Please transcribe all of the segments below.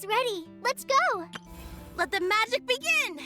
Everything's ready. Let's go. Let the magic begin!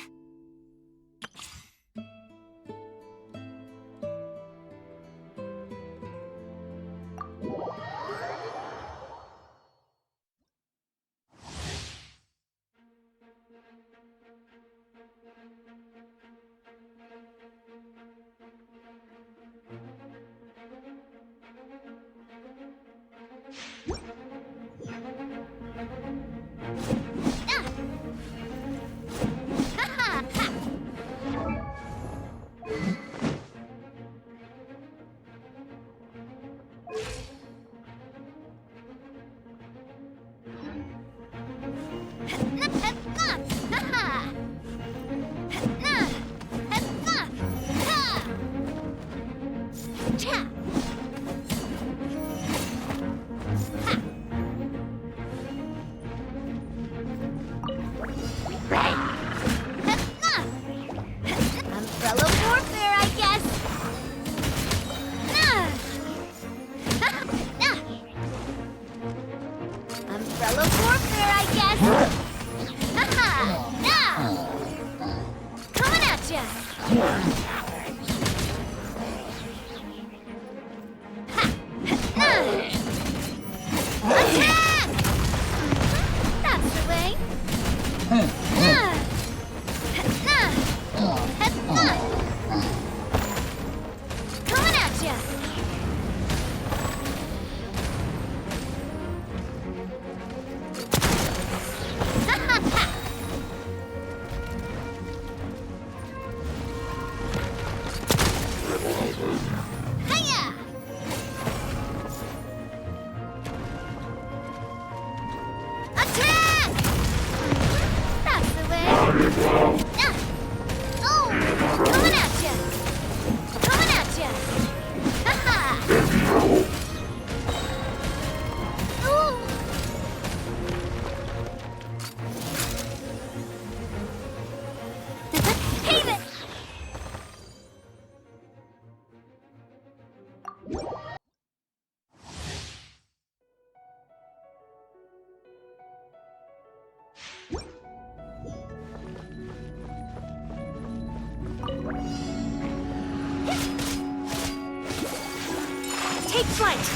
Take flight!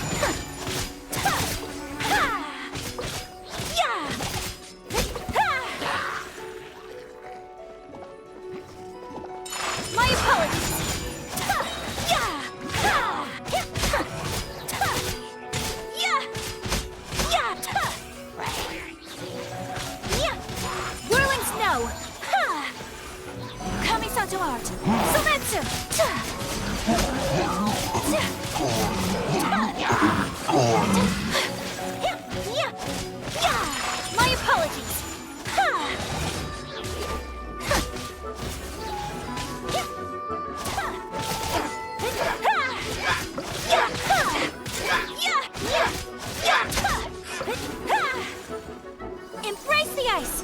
My apologies! Whirling snow! Kamisato art! Sometsu! My apologies! Embrace the ice!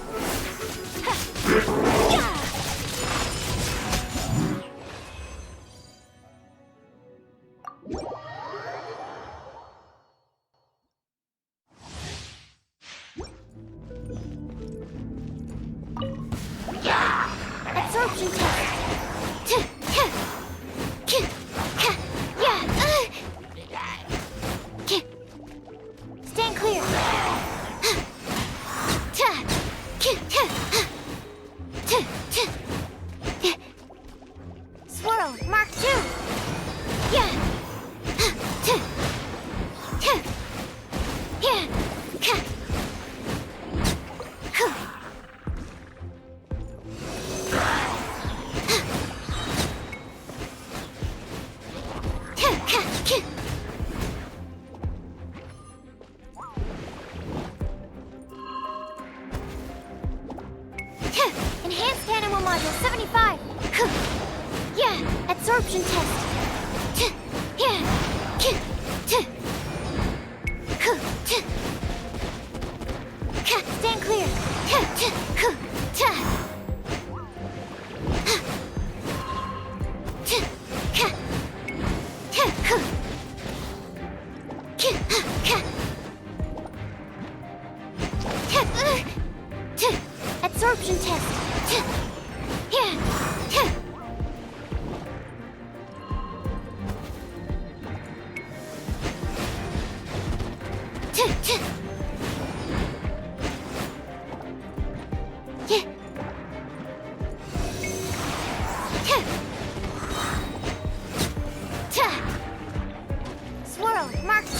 Absorption test! Stand clear! Swirl, Mark 2! Enhanced Animal Module 75! Absorption test! Stand clear! test. Yeah. Swirl, mark 2.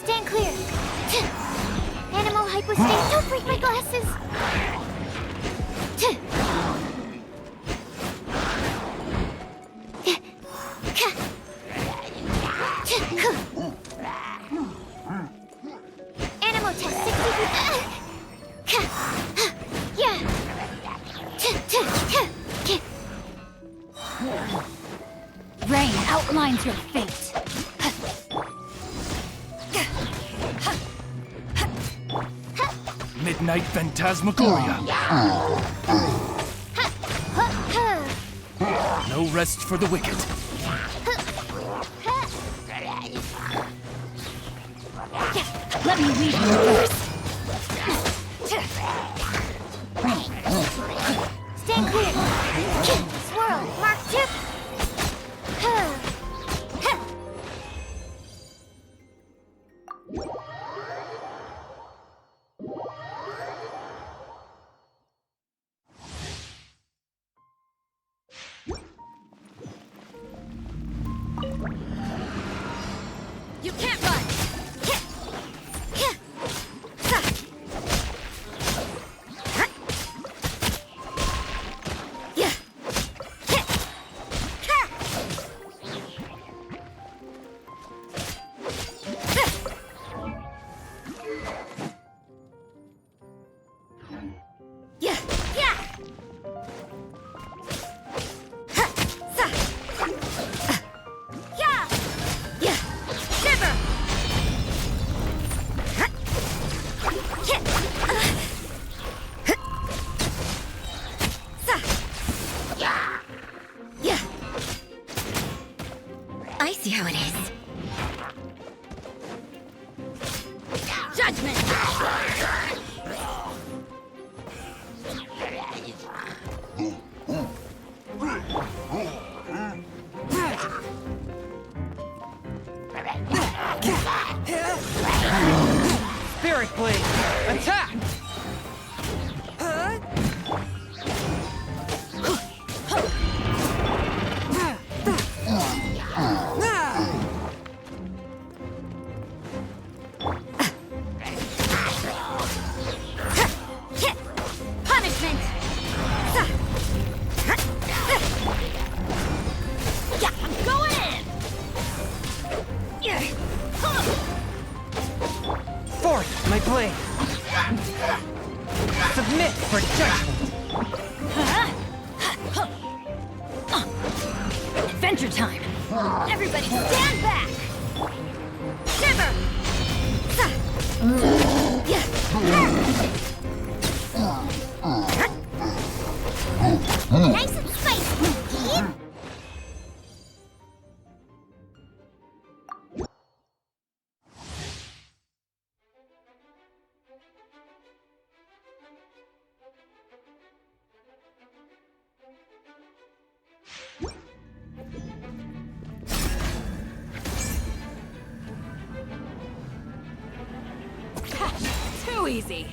Stand clear. Animal hypostate. Don't break my glasses. Animal test 60 feet. Rain outlines your fate. Midnight Phantasmagoria. No rest for the wicked. Let me read you first. Stand clear. Swirl, mark 2. You can't run! I see how it is. Judgment! Spirit Blade! Attack! Punishment! I'm going in! Force my blade! Submit for judgment! Adventure time. Everybody stand back! Shiver! Nice and spicy, kid. Too easy.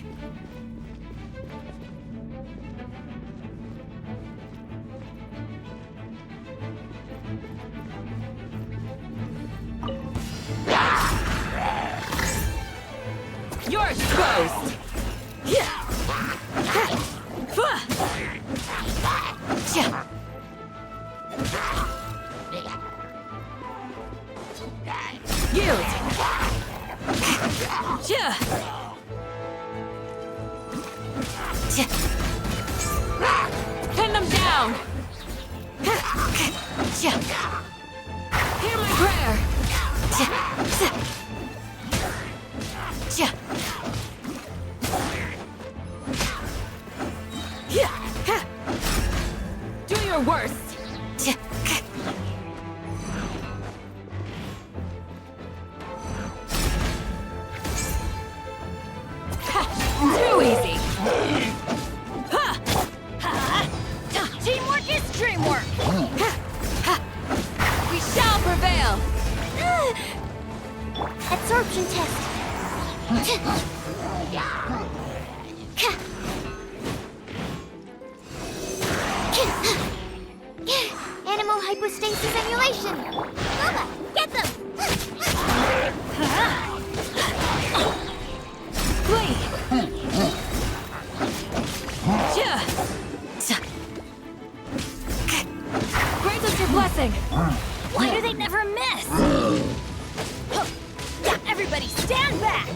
You're exposed. Yield. Pin them down. prevail! Absorption test. Animal hypostasis emulation. Mama, get them. Flee! Grant us your blessing! Why do they never miss? Everybody stand back!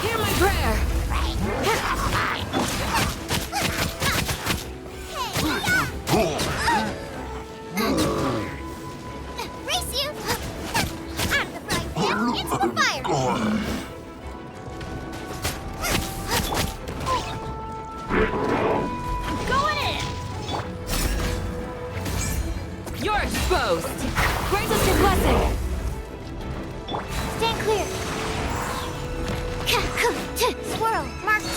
Hear my prayer! Race you. Out of the frying pan into the fire. Going in! You're exposed! Grant us your blessing! Stand clear. Swirl. Mark 2.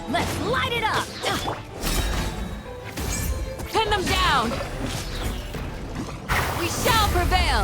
Let's light it up! Pin them down! We shall prevail!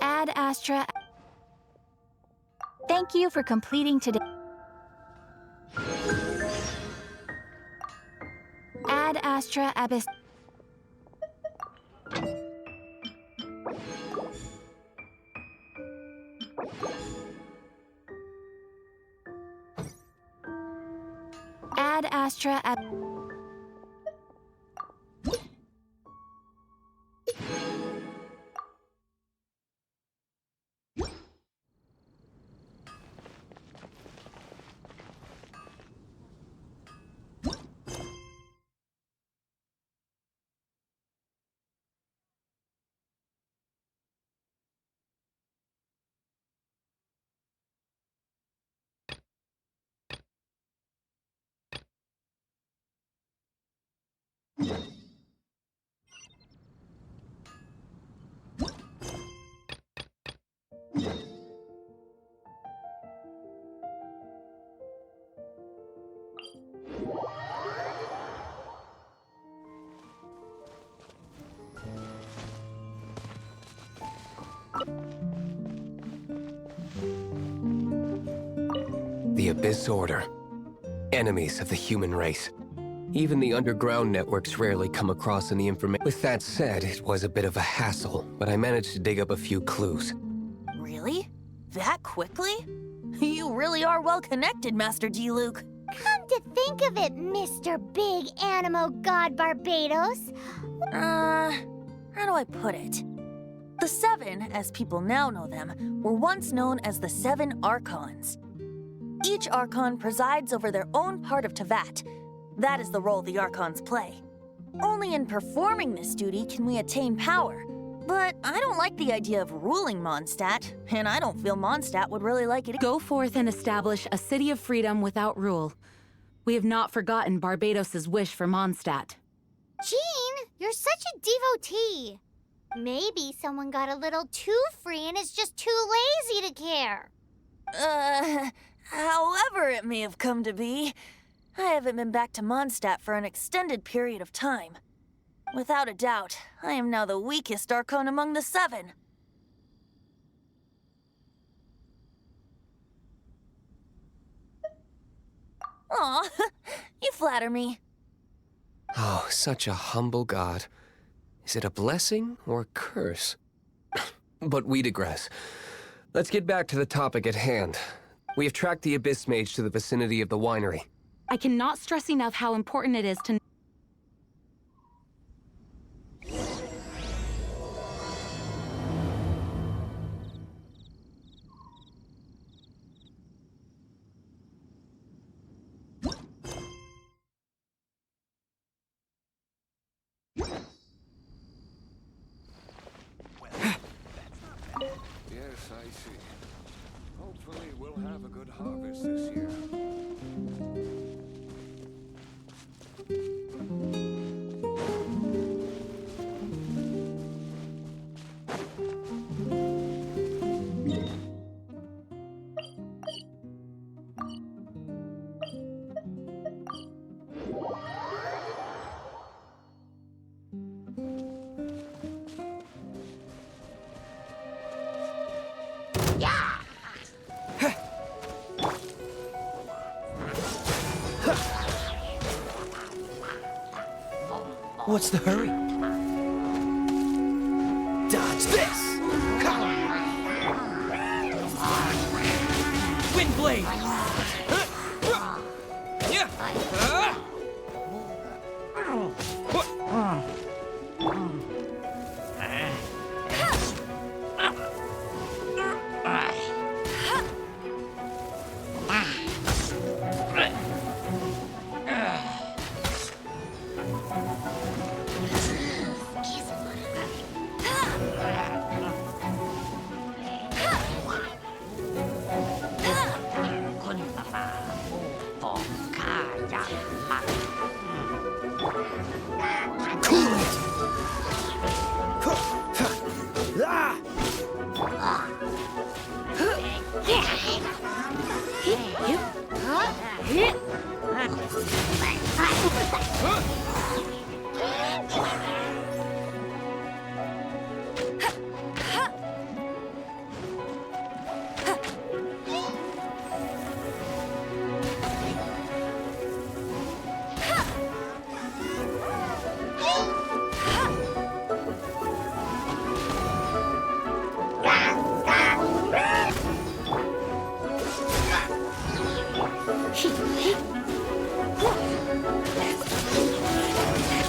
Ad Astra. Thank you for completing today. Ad Astra Abyss. Ad Astra Ab. The Abyss Order. Enemies of the human race. Even the underground networks rarely come across any information. With that said, it was a bit of a hassle, but I managed to dig up a few clues. Really? That quickly? You really are well connected, Master G. Luke. Calm you think of it, Mr. Big Animo God Barbados? How do I put it? The Seven, as people now know them, were once known as the Seven Archons. Each Archon presides over their own part of Teyvat. That is the role the Archons play. Only in performing this duty can we attain power. But I don't like the idea of ruling Mondstadt, and I don't feel Mondstadt would really like it. Go forth and establish a city of freedom without rule. We have not forgotten Barbados's wish for Mondstadt. Jean, you're such a devotee. Maybe someone got a little too free and is just too lazy to care. However it may have come to be, I haven't been back to Mondstadt for an extended period of time. Without a doubt, I am now the weakest Archon among the Seven. Aw, you flatter me. Oh, such a humble god. Is it a blessing or a curse? But we digress. Let's get back to the topic at hand. We have tracked the Abyss Mage to the vicinity of the winery. I cannot stress enough how important it is to... Yes, I see. Hopefully we'll have a good harvest this year. What's the hurry? Dodge this! Wind blade!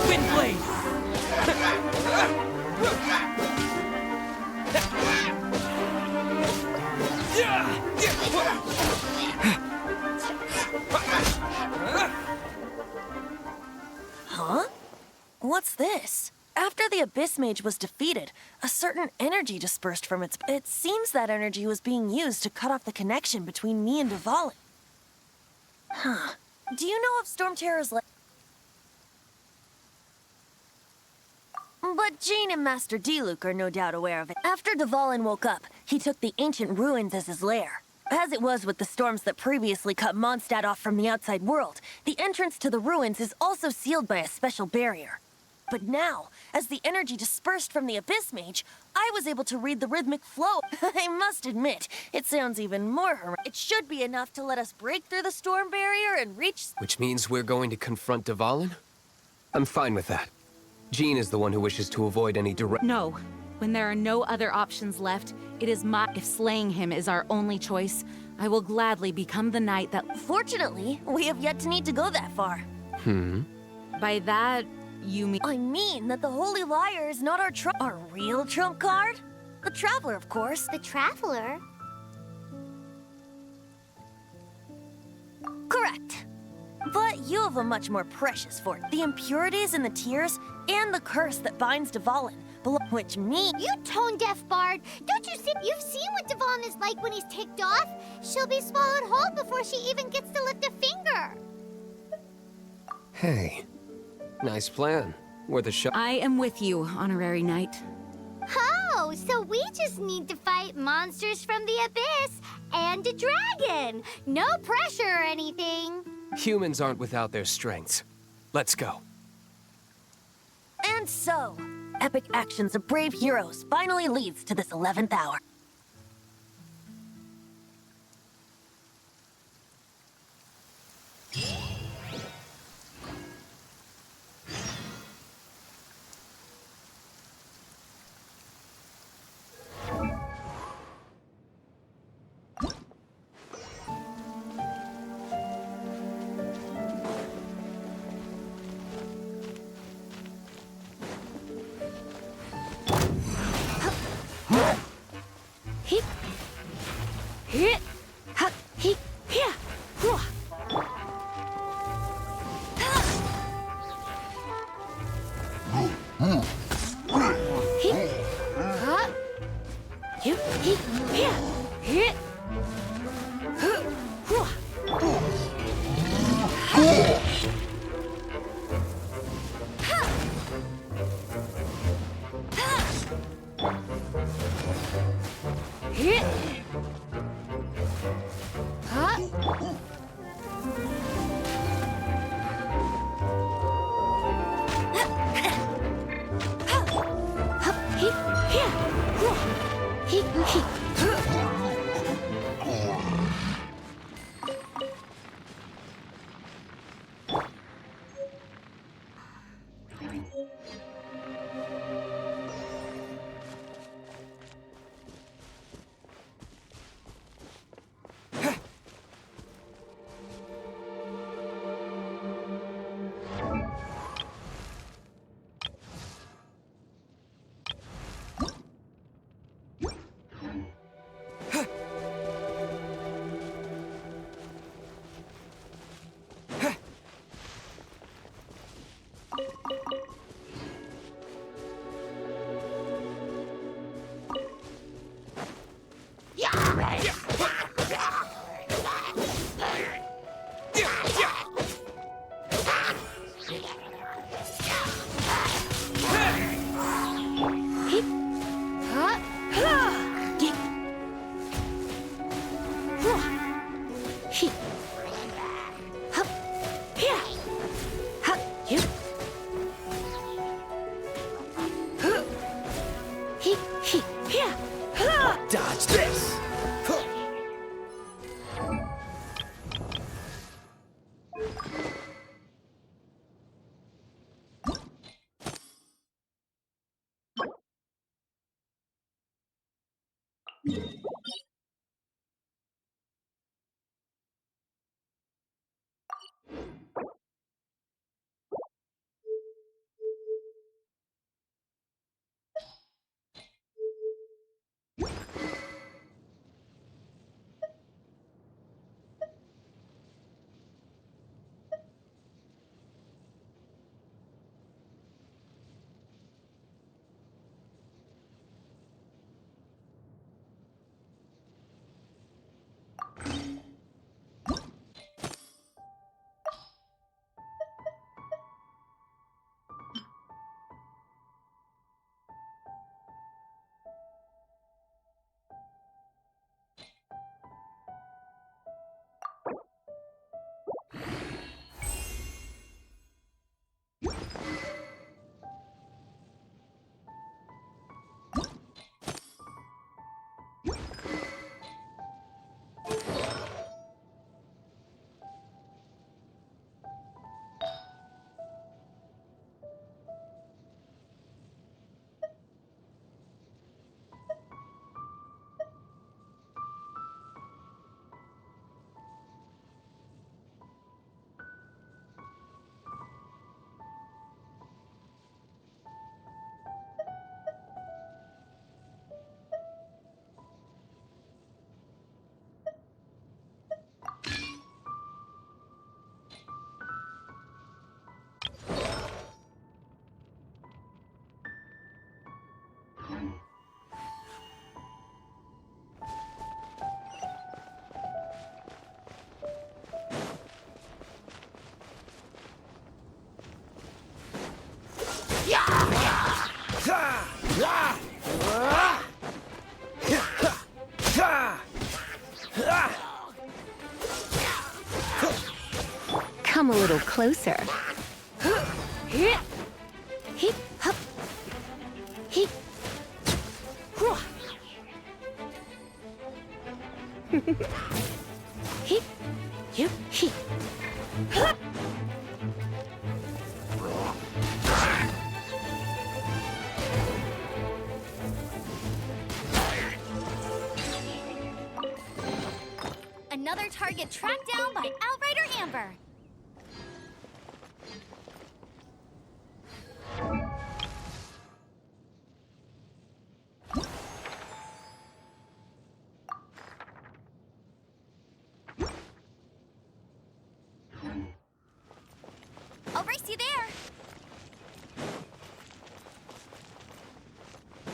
Wind blade! Huh? What's this? After the Abyss Mage was defeated, a certain energy dispersed from its... It seems that energy was being used to cut off the connection between me and Dvalin. Huh. Do you know of Storm Terror's... But Jean and Master Diluc are no doubt aware of it. After Dvalin woke up, he took the ancient ruins as his lair. As it was with the storms that previously cut Mondstadt off from the outside world, the entrance to the ruins is also sealed by a special barrier. But now, as the energy dispersed from the Abyss Mage, I was able to read the rhythmic flow. I must admit, it sounds even more It should be enough to let us break through the storm barrier and reach... Which means we're going to confront Dvalin? I'm fine with that. Jean is the one who wishes to avoid any direct... No. When there are no other options left, it is my... If slaying him is our only choice, I will gladly become the knight that... Fortunately, we have yet to need to go that far. By that, you mean... I mean that the Holy Liar is not our real trump card? The Traveler, of course. The Traveler? Correct. But you have a much more precious fort. The impurities and the tears, and the curse that binds Dvalin, which means... You tone-deaf bard! Don't you see? You've seen what Dvalin is like when he's ticked off. She'll be swallowed whole before she even gets to lift a finger. Hey, nice plan. Worth a shot. I am with you, honorary knight. Oh, so we just need to fight monsters from the abyss and a dragon. No pressure or anything. Humans aren't without their strengths. Let's go. And so, epic actions of brave heroes finally leads to this 11th hour. Dodge this! Come a little closer. Heep, hup. Heep. Heep, yup, heep. Another target tracked down by Outrider Amber. I'll race you there.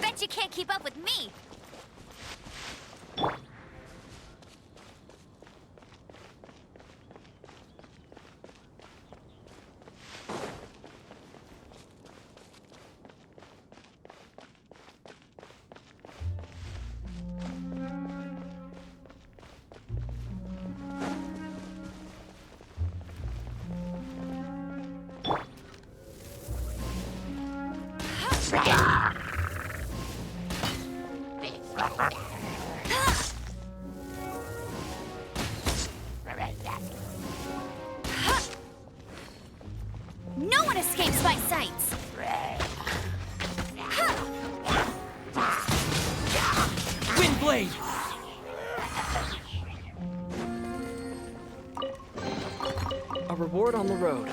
Bet you can't keep up with me. No one escapes my sights. Wind blade! A reward on the road.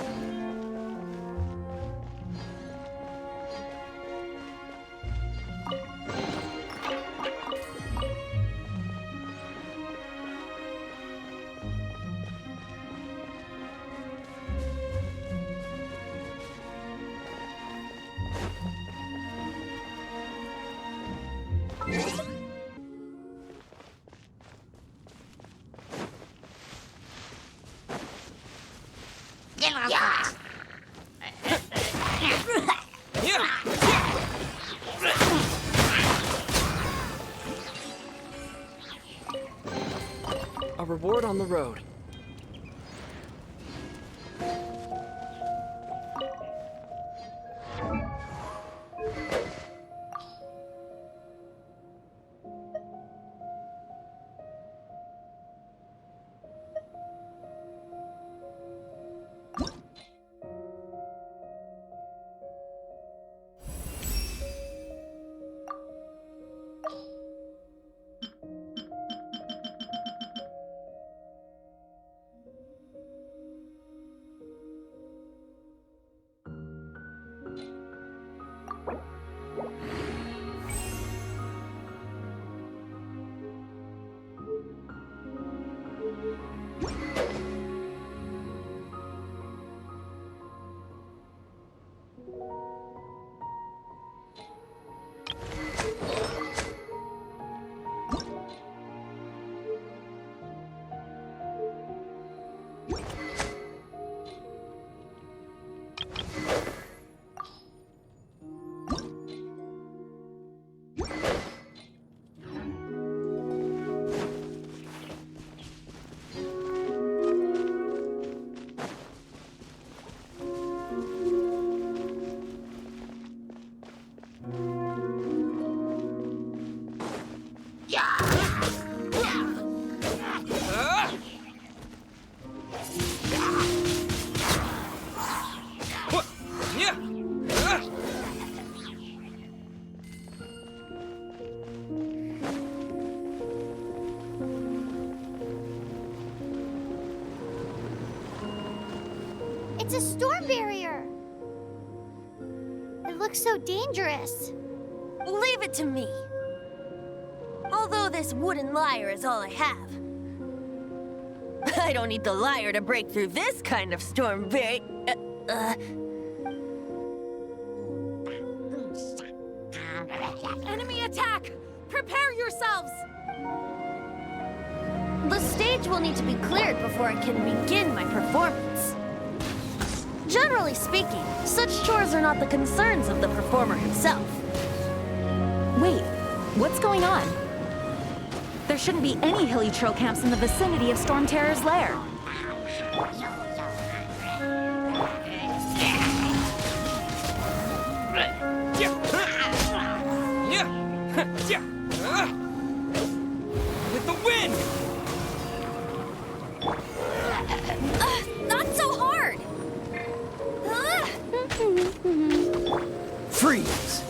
A reward on the road. It's a storm barrier. It looks so dangerous. Leave it to me. Although this wooden lyre is all I have. I don't need the lyre to break through this kind of storm Enemy attack! Prepare yourselves! The stage will need to be cleared before I can begin my performance. Generally speaking, such chores are not the concerns of the performer himself. Wait, what's going on? There shouldn't be any hilly troll camps in the vicinity of Storm Terror's lair. With the wind! Not so hard! Freeze!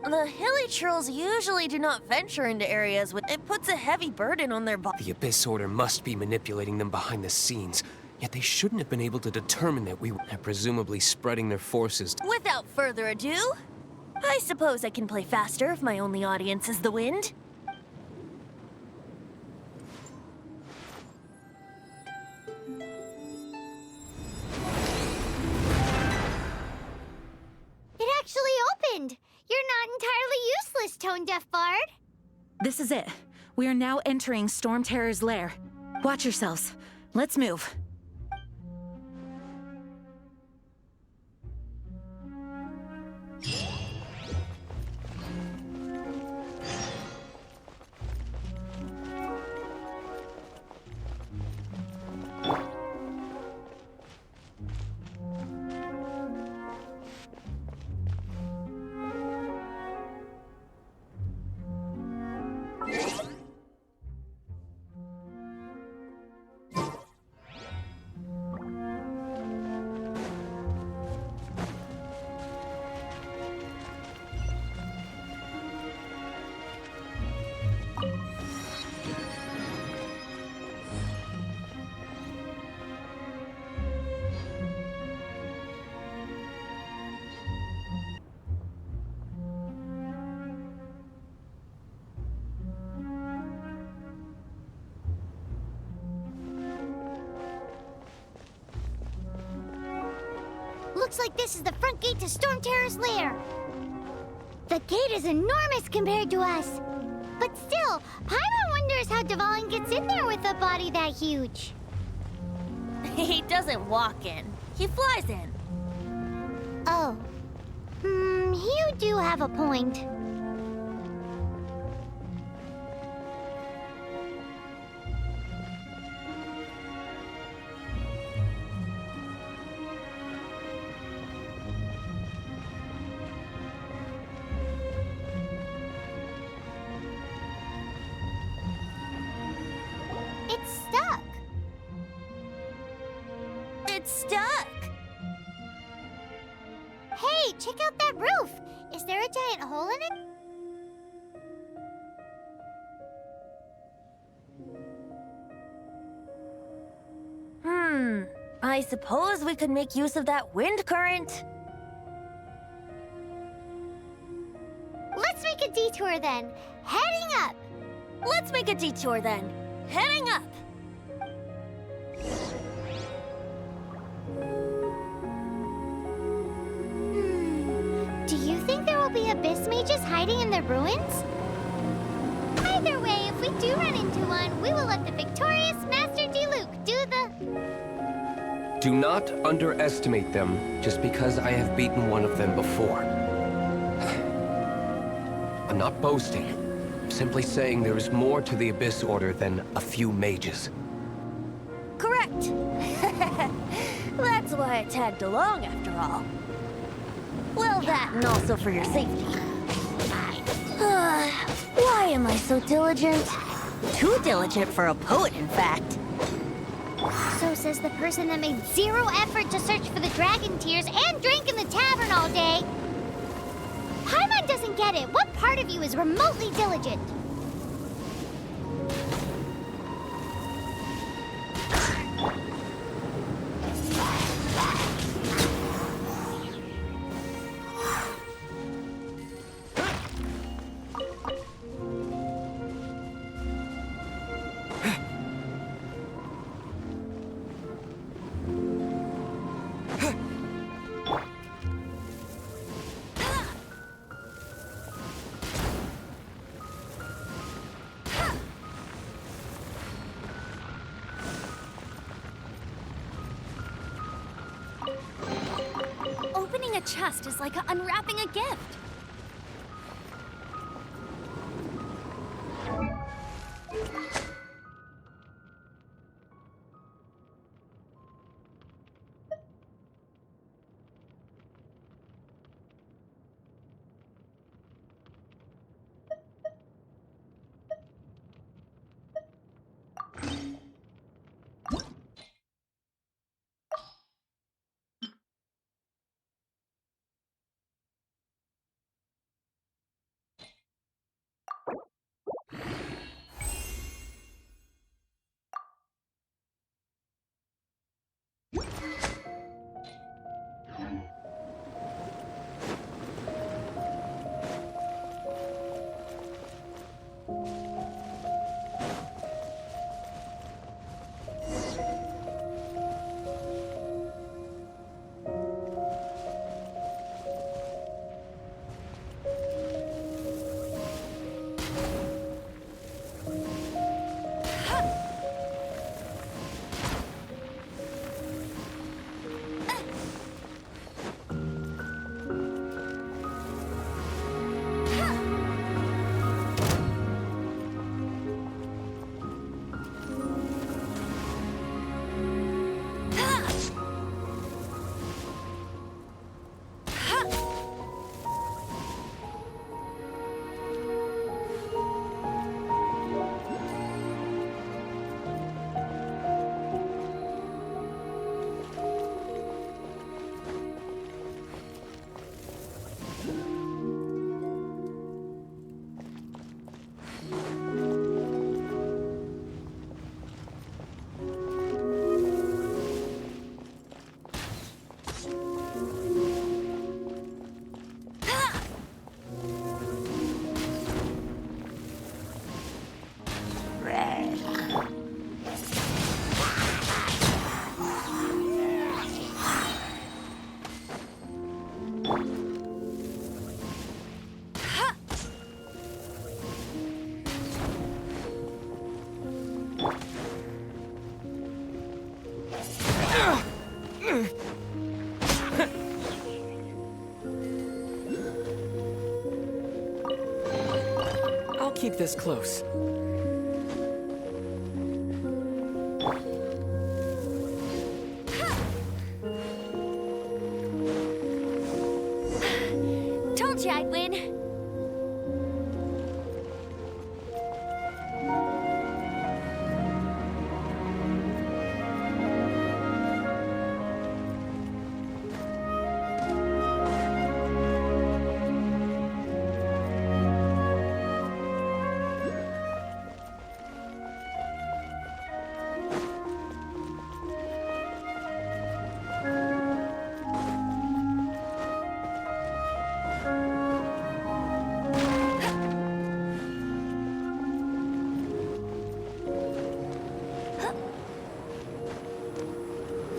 The hilly trolls usually do not venture into areas with it puts a heavy burden on their body. The Abyss Order must be manipulating them behind the scenes. Yet they shouldn't have been able to determine that we were presumably spreading their forces. Without further ado, I suppose I can play faster if my only audience is the wind. It actually opened! You're not entirely useless, tone-deaf bard. This is it. We are now entering Storm Terror's lair. Watch yourselves. Let's move. Looks like this is the front gate to Storm Terror's lair. The gate is enormous compared to us. But still, Paimon wonders how Dvalin gets in there with a body that huge. He doesn't walk in. He flies in. Oh. You do have a point. It's stuck. It's stuck. Hey, check out that roof. Is there a giant hole in it? I suppose we could make use of that wind current. Let's make a detour then. Heading up. Let's make a detour then. Heading up. Do you think there will be abyss mages hiding in the ruins? Either way, if we do run into one, we will let the victorious Master Diluc do the... Do not underestimate them just because I have beaten one of them before. I'm not boasting. I'm simply saying there is more to the Abyss Order than a few mages. Correct. That's why I tagged along after all. Well, that and also for your safety. Why am I so diligent? Too diligent for a poet, in fact. So says the person that made zero effort to search for the dragon tears and drank in the tavern all day. Paimon doesn't get it. What part of you is remotely diligent? Opening a chest is like unwrapping a gift. I'll keep this close. Told you I'd win.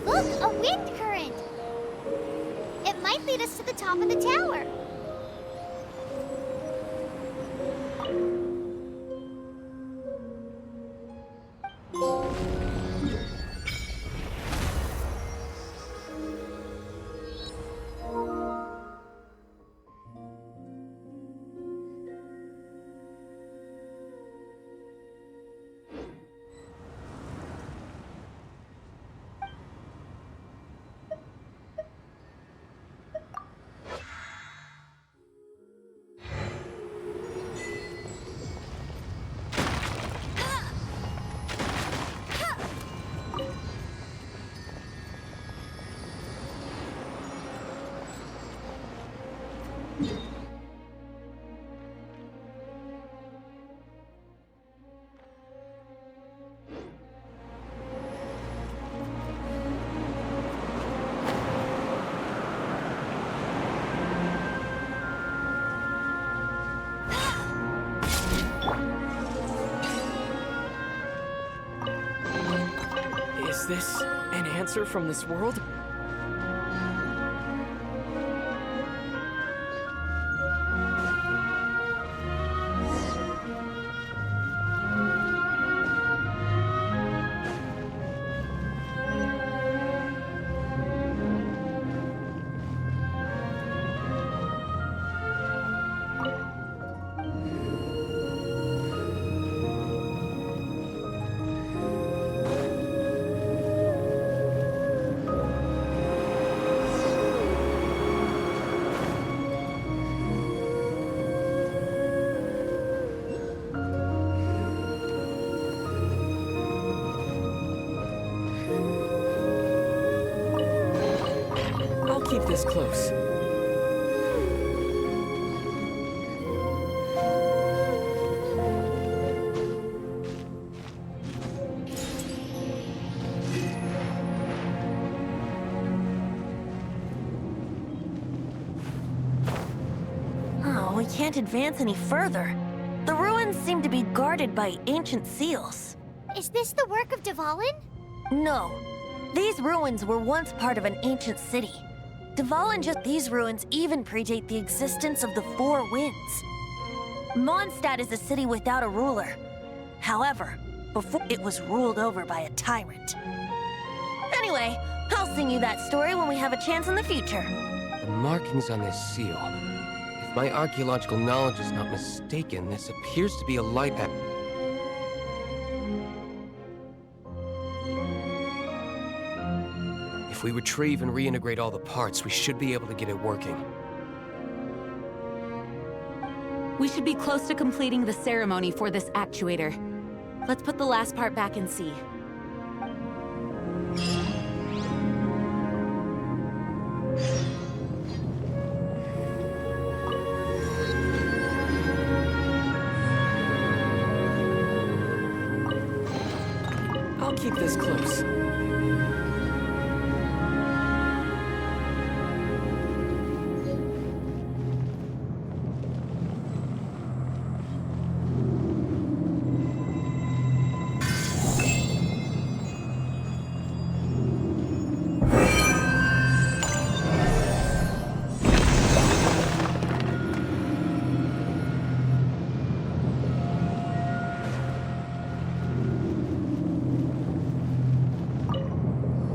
Look, a wind current! It might lead us to the top of the tower. Is this an answer from this world? I'll keep this close. Oh, we can't advance any further. The ruins seem to be guarded by ancient seals. Is this the work of Dvalin? No. These ruins were once part of an ancient city. These ruins even predate the existence of the Four Winds. Mondstadt is a city without a ruler. However, before it was ruled over by a tyrant. Anyway, I'll sing you that story when we have a chance in the future. The markings on this seal. If my archaeological knowledge is not mistaken, this appears to be a light app. If we retrieve and reintegrate all the parts, we should be able to get it working. We should be close to completing the ceremony for this actuator. Let's put the last part back and see. I'll keep this close.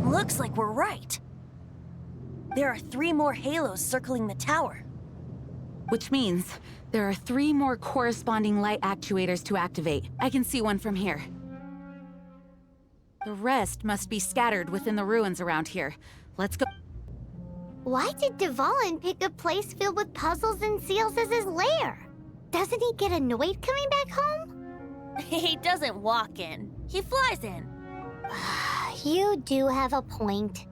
Looks like we're right. There are 3 more halos circling the tower. Which means there are 3 more corresponding light actuators to activate. I can see one from here. The rest must be scattered within the ruins around here. Let's go. Why did Dvalin pick a place filled with puzzles and seals as his lair? Doesn't he get annoyed coming back home? He doesn't walk in. He flies in. You do have a point.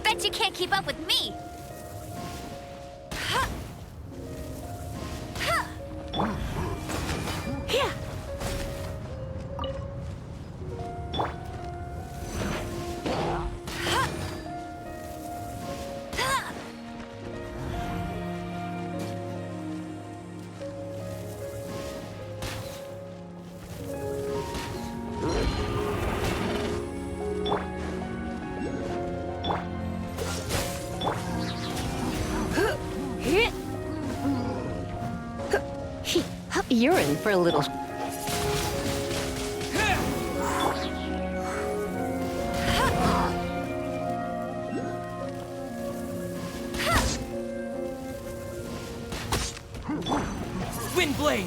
Bet you can't keep up with me. You're in for a little... Wind blade!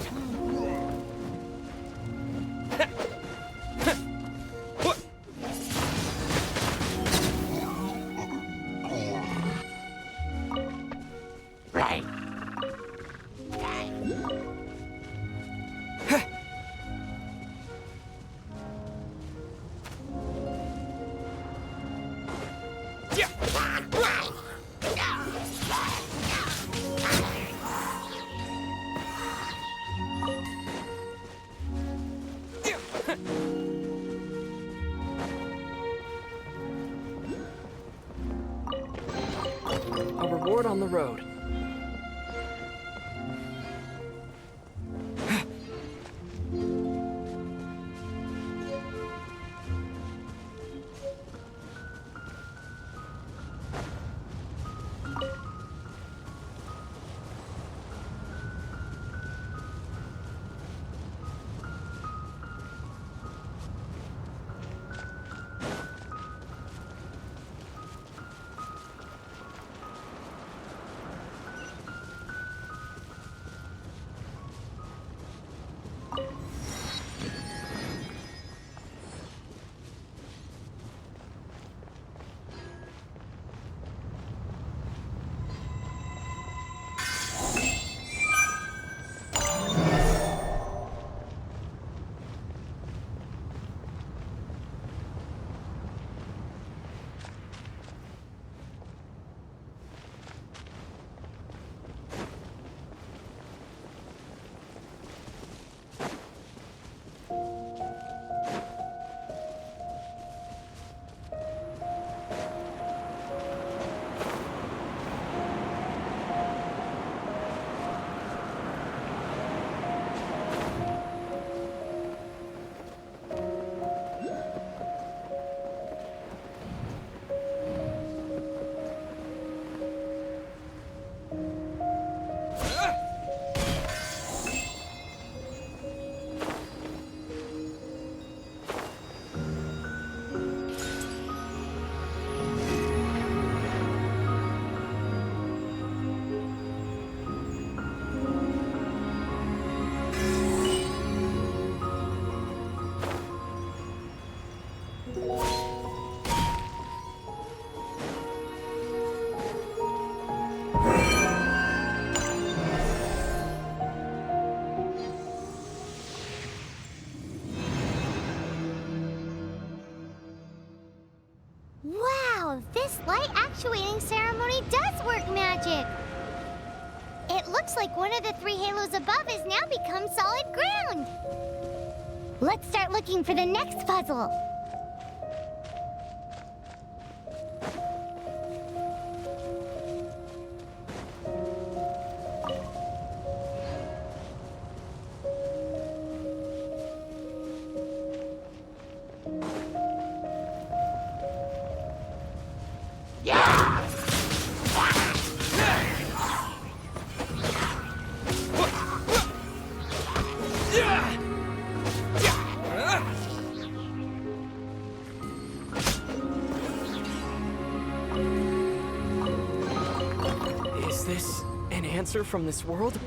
A reward on the road. Wow, this light actuating ceremony does work magic! It looks like one of the 3 halos above has now become solid ground! Let's start looking for the next puzzle! Is this an answer from this world?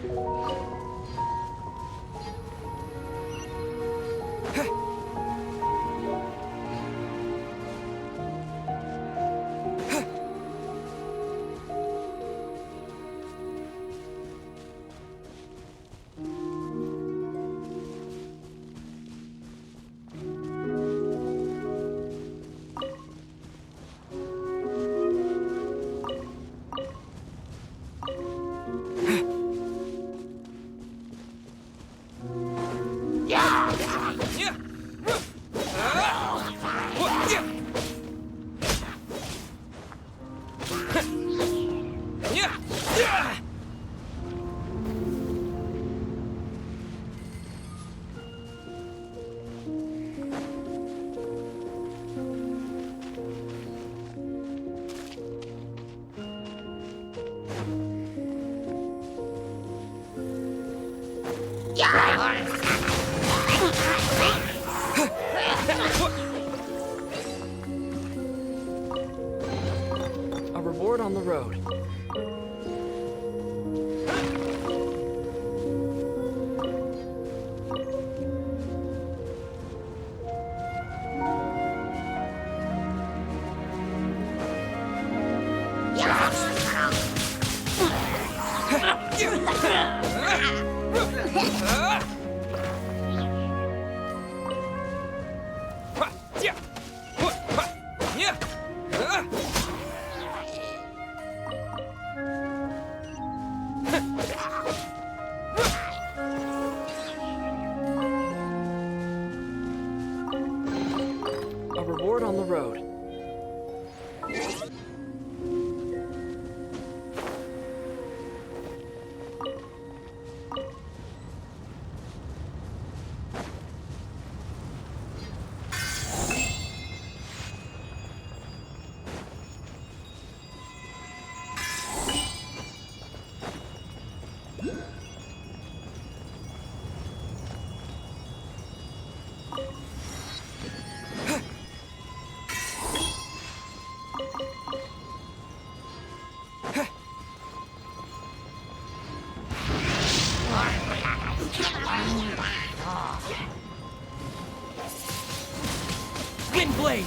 A reward on the road. A reward on the road. Wind blade!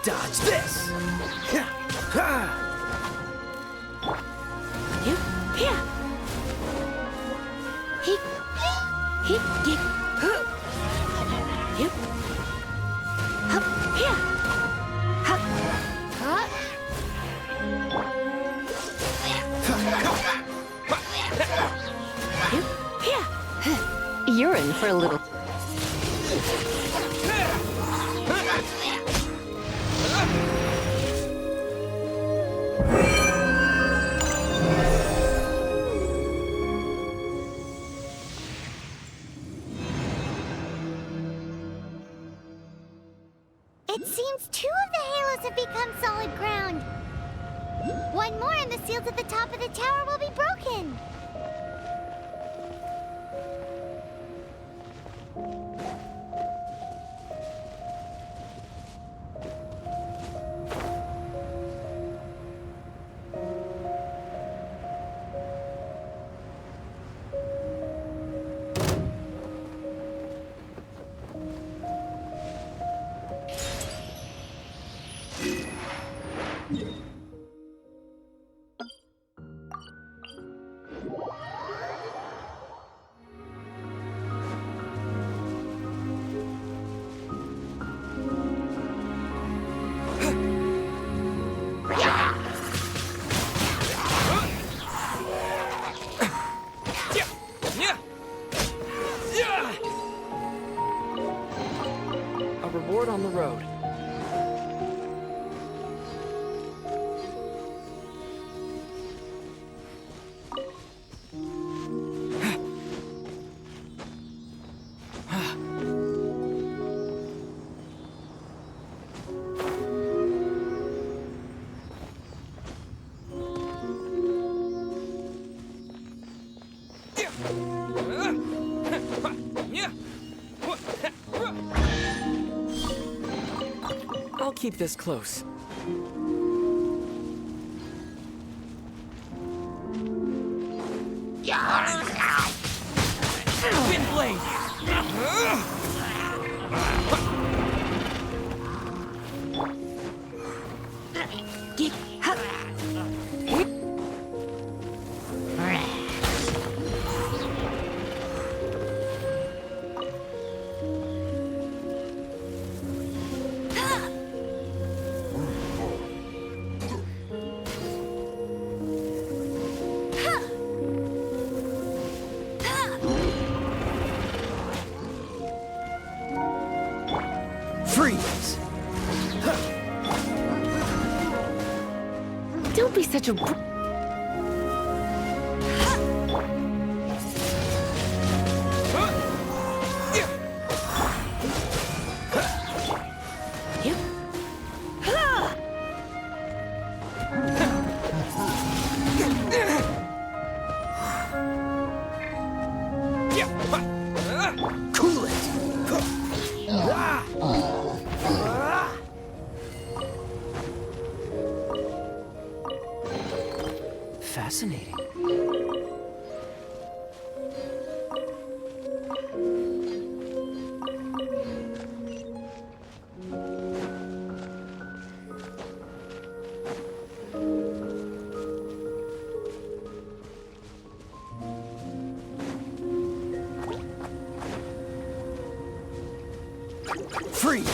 Dodge this! You're in for a little. It seems 2 of the halos have become solid ground. One more and the seals at the top of the tower will be broken. reward on the road. I'll keep this close. Wind blade! Freeze! Don't be such a... Cool it! Fascinating. Freeze!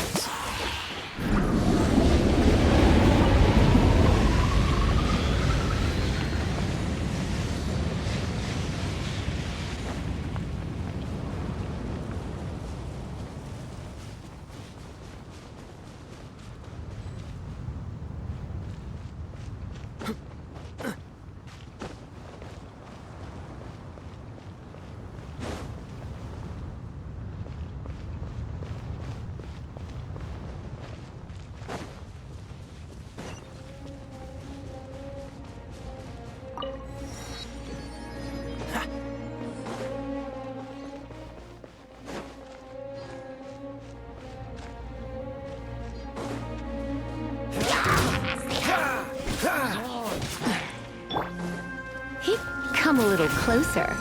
Come a little closer.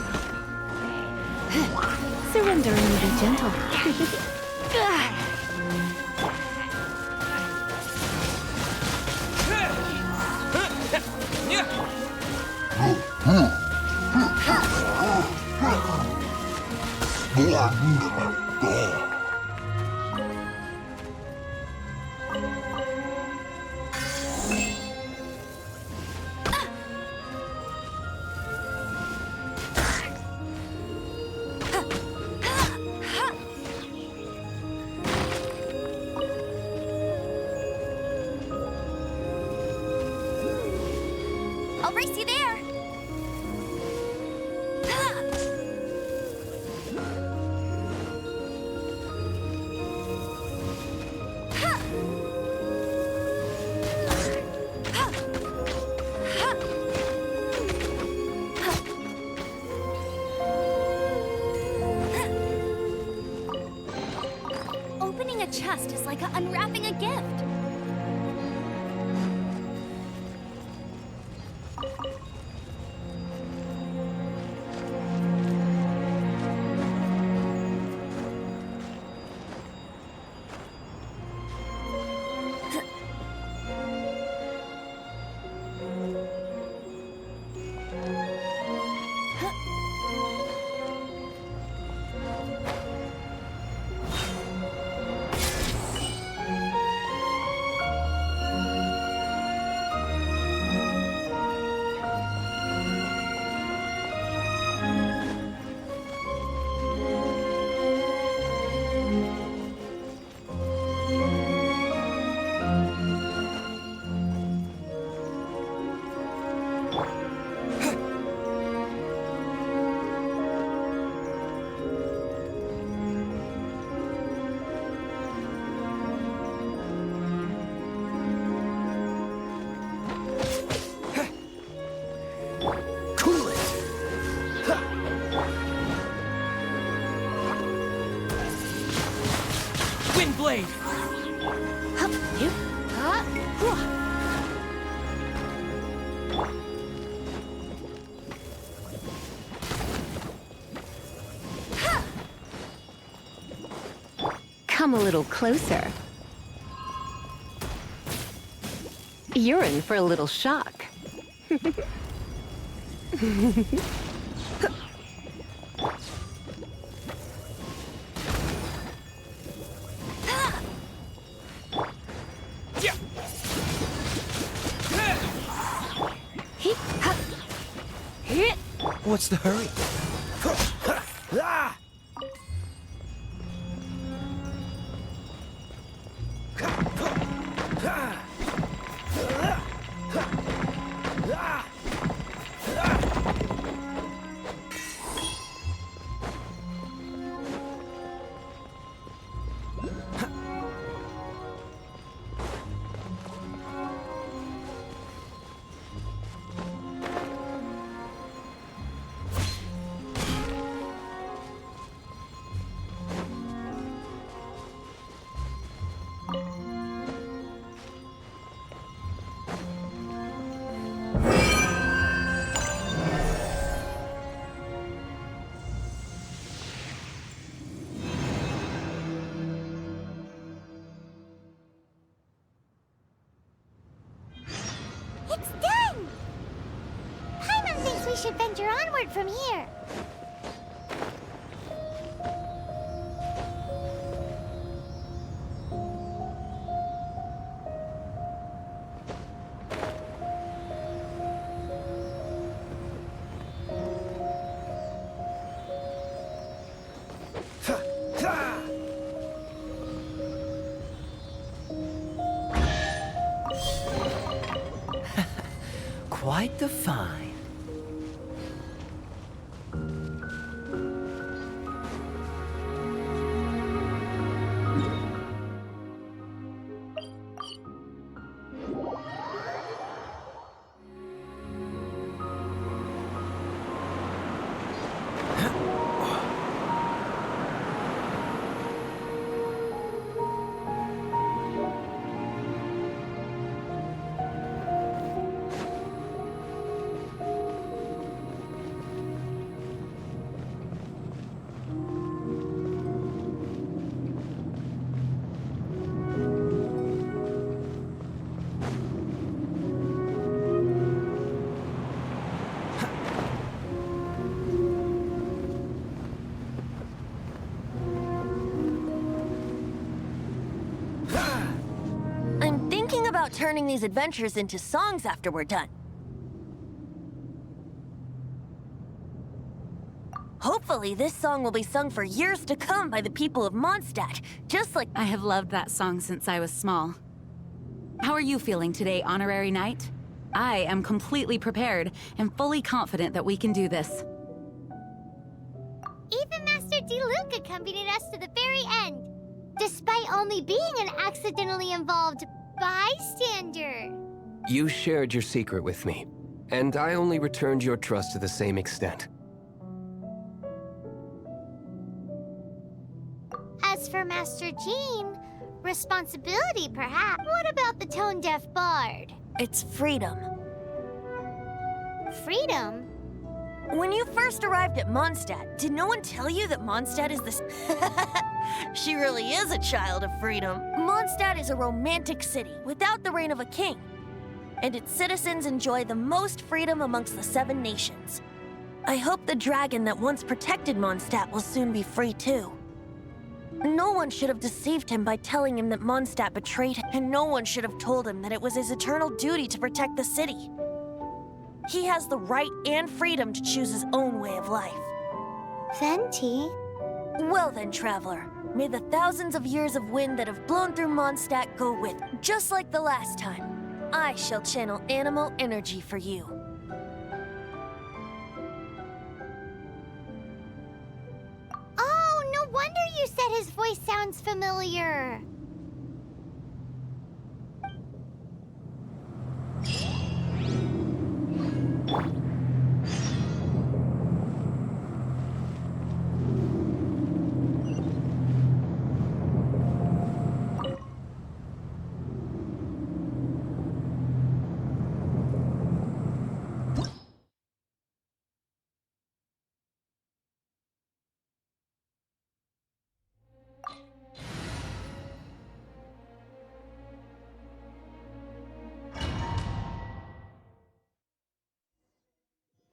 Surrender and be gentle. I'll race you there. Opening a chest is like unwrapping a gift. Wind blade! Come a little closer. You're in for a little shock. What's the hurry? It's done! Paimon thinks we should venture onward from here. Quite the find. About turning these adventures into songs after we're done. Hopefully, this song will be sung for years to come by the people of Mondstadt, just like— I have loved that song since I was small. How are you feeling today, Honorary Knight? I am completely prepared and fully confident that we can do this. Even Master Diluc accompanied us to the very end, despite only being an accidentally involved bystander. You shared your secret with me, and I only returned your trust to the same extent. As for Master Jean, responsibility perhaps. What about the tone-deaf bard? it's freedom. Freedom? When you first arrived at Mondstadt, did no one tell you that Mondstadt is the... She really is a child of freedom. Mondstadt is a romantic city without the reign of a king, and its citizens enjoy the most freedom amongst the 7 nations. I hope the dragon that once protected Mondstadt will soon be free too. No one should have deceived him by telling him that Mondstadt betrayed him, and no one should have told him that it was his eternal duty to protect the city. He has the right and freedom to choose his own way of life. Venti? Well then, traveler, may the thousands of years of wind that have blown through Mondstadt go with. Just like the last time, I shall channel animal energy for you. Oh, no wonder you said his voice sounds familiar.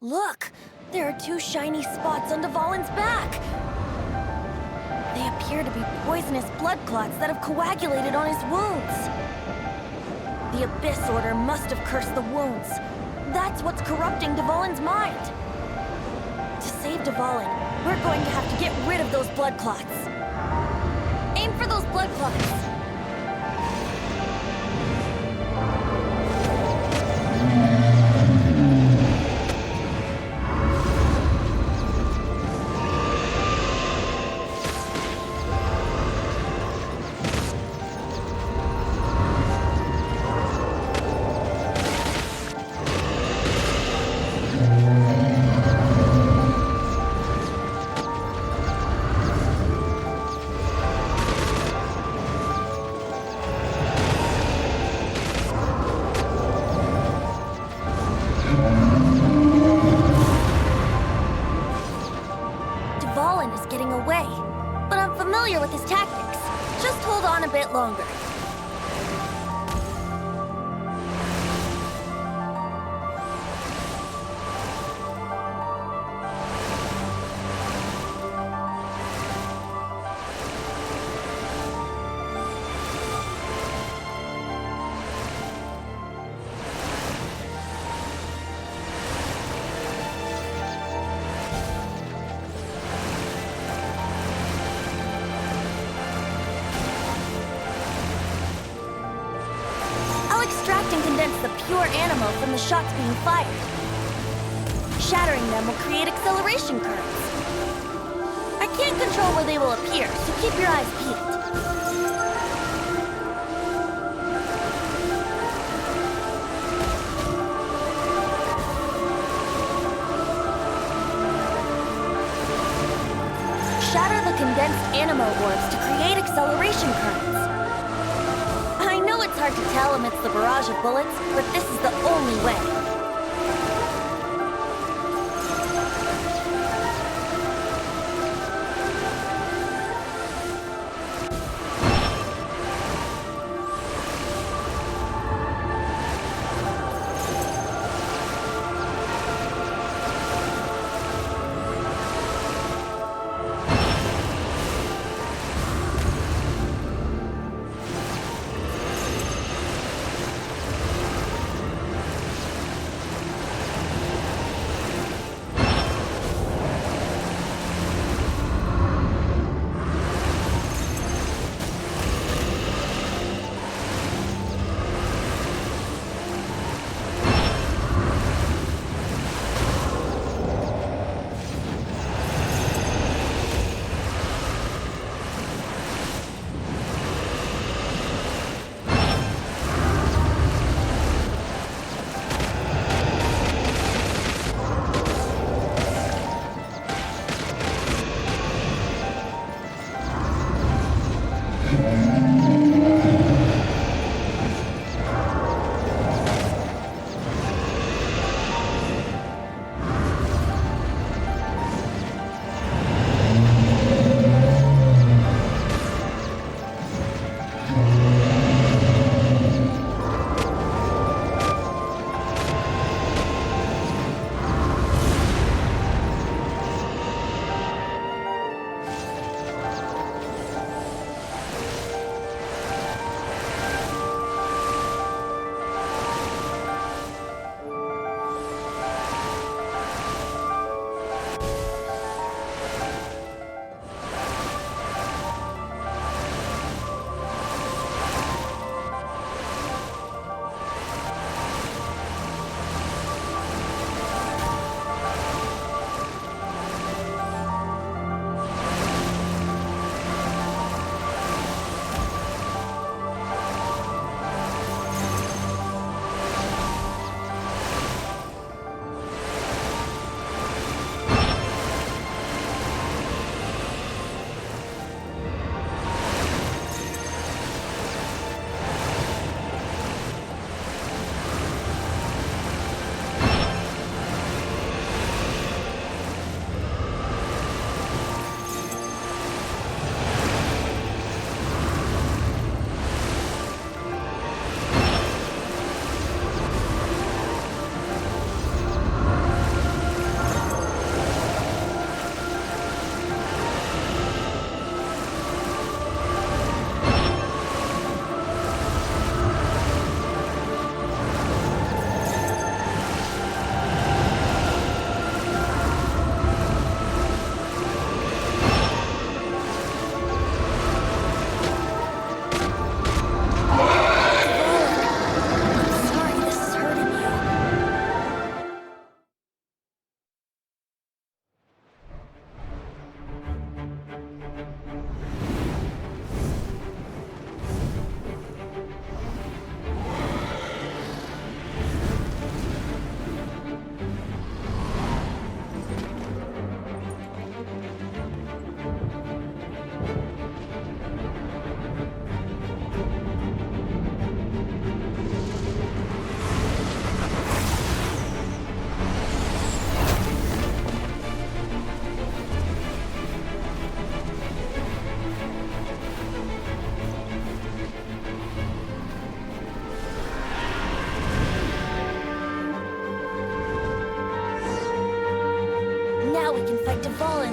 Look! There are two shiny spots on Dvalin's back! They appear to be poisonous blood clots that have coagulated on his wounds. The Abyss Order must have cursed the wounds. That's what's corrupting Dvalin's mind. To save Dvalin, we're going to have to get rid of those blood clots. Aim for those blood clots. Longer. The pure animal from the shots being fired. Shattering them will create acceleration currents. I can't control where they will appear, so keep your eyes peeled. Shatter the condensed animo orbs to create acceleration currents. I know it's hard to tell amidst the barrage of bullets, but this is the only way.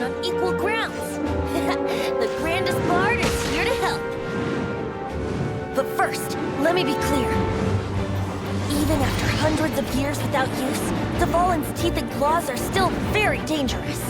on equal grounds. The grandest bard is here to help. But first, let me be clear. Even after hundreds of years without use, the Valen's teeth and claws are still very dangerous.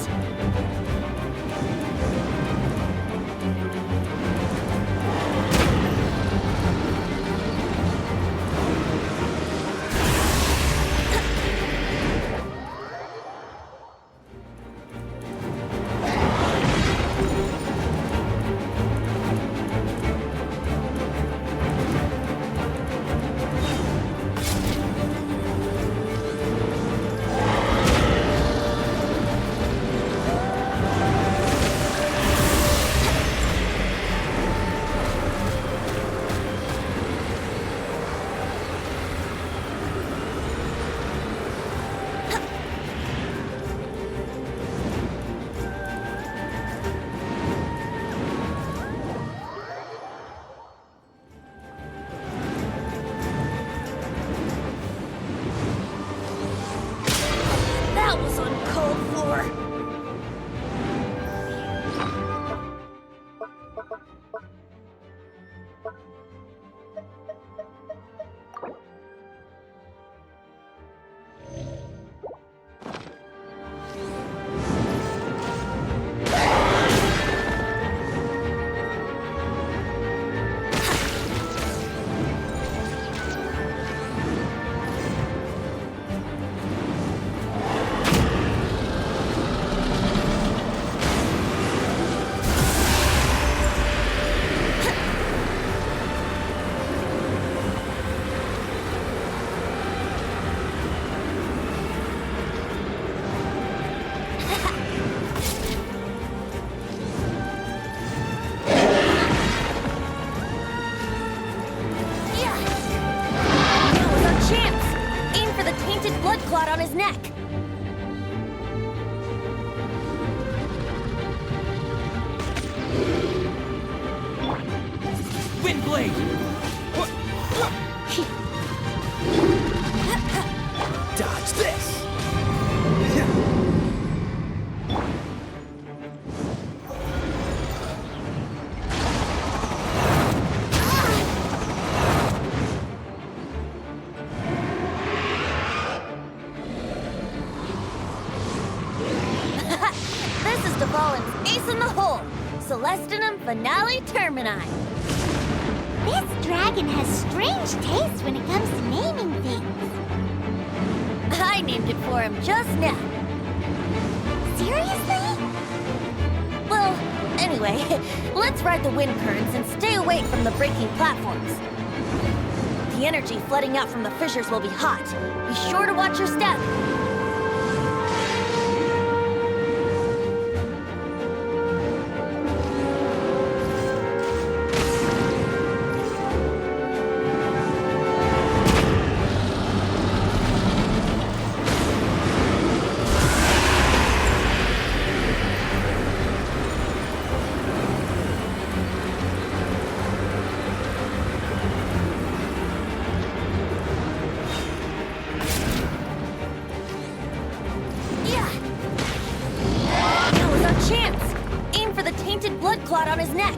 On his neck. Windblade! Dodge this! Celestinum Finale Termini. This dragon has strange taste when it comes to naming things. I named it for him just now. Seriously? Well, anyway, let's ride the wind currents and stay away from the breaking platforms. The energy flooding out from the fissures will be hot. Be sure to watch your step. Blood clot on his neck.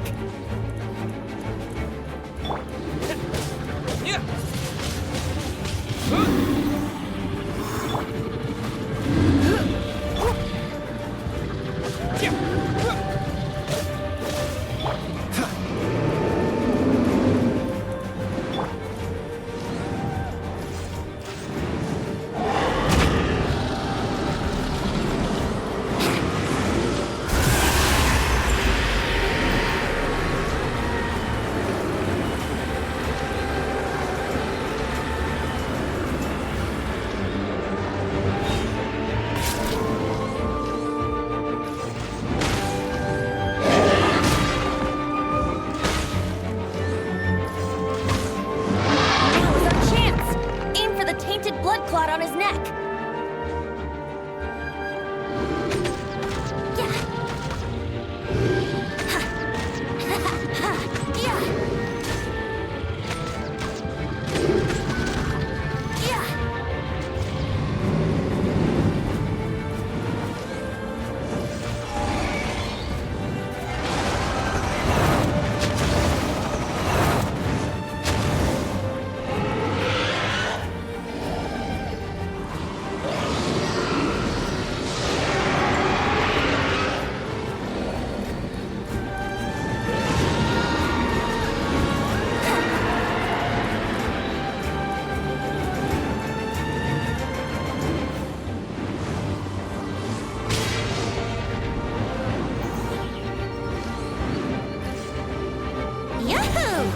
Yahoo!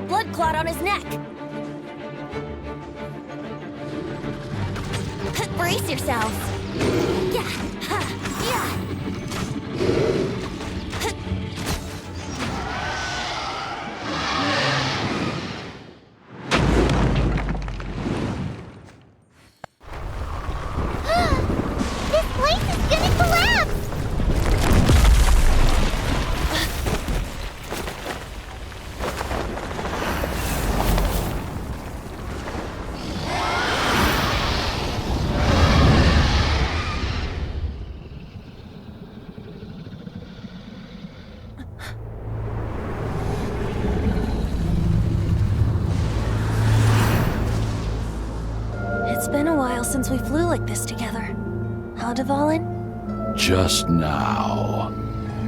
Blood clot on his neck. Brace yourselves. Yeah. Yeah. This place is gonna collapse! It's been a while since we flew like this together. Huh, Dvalin? Just now.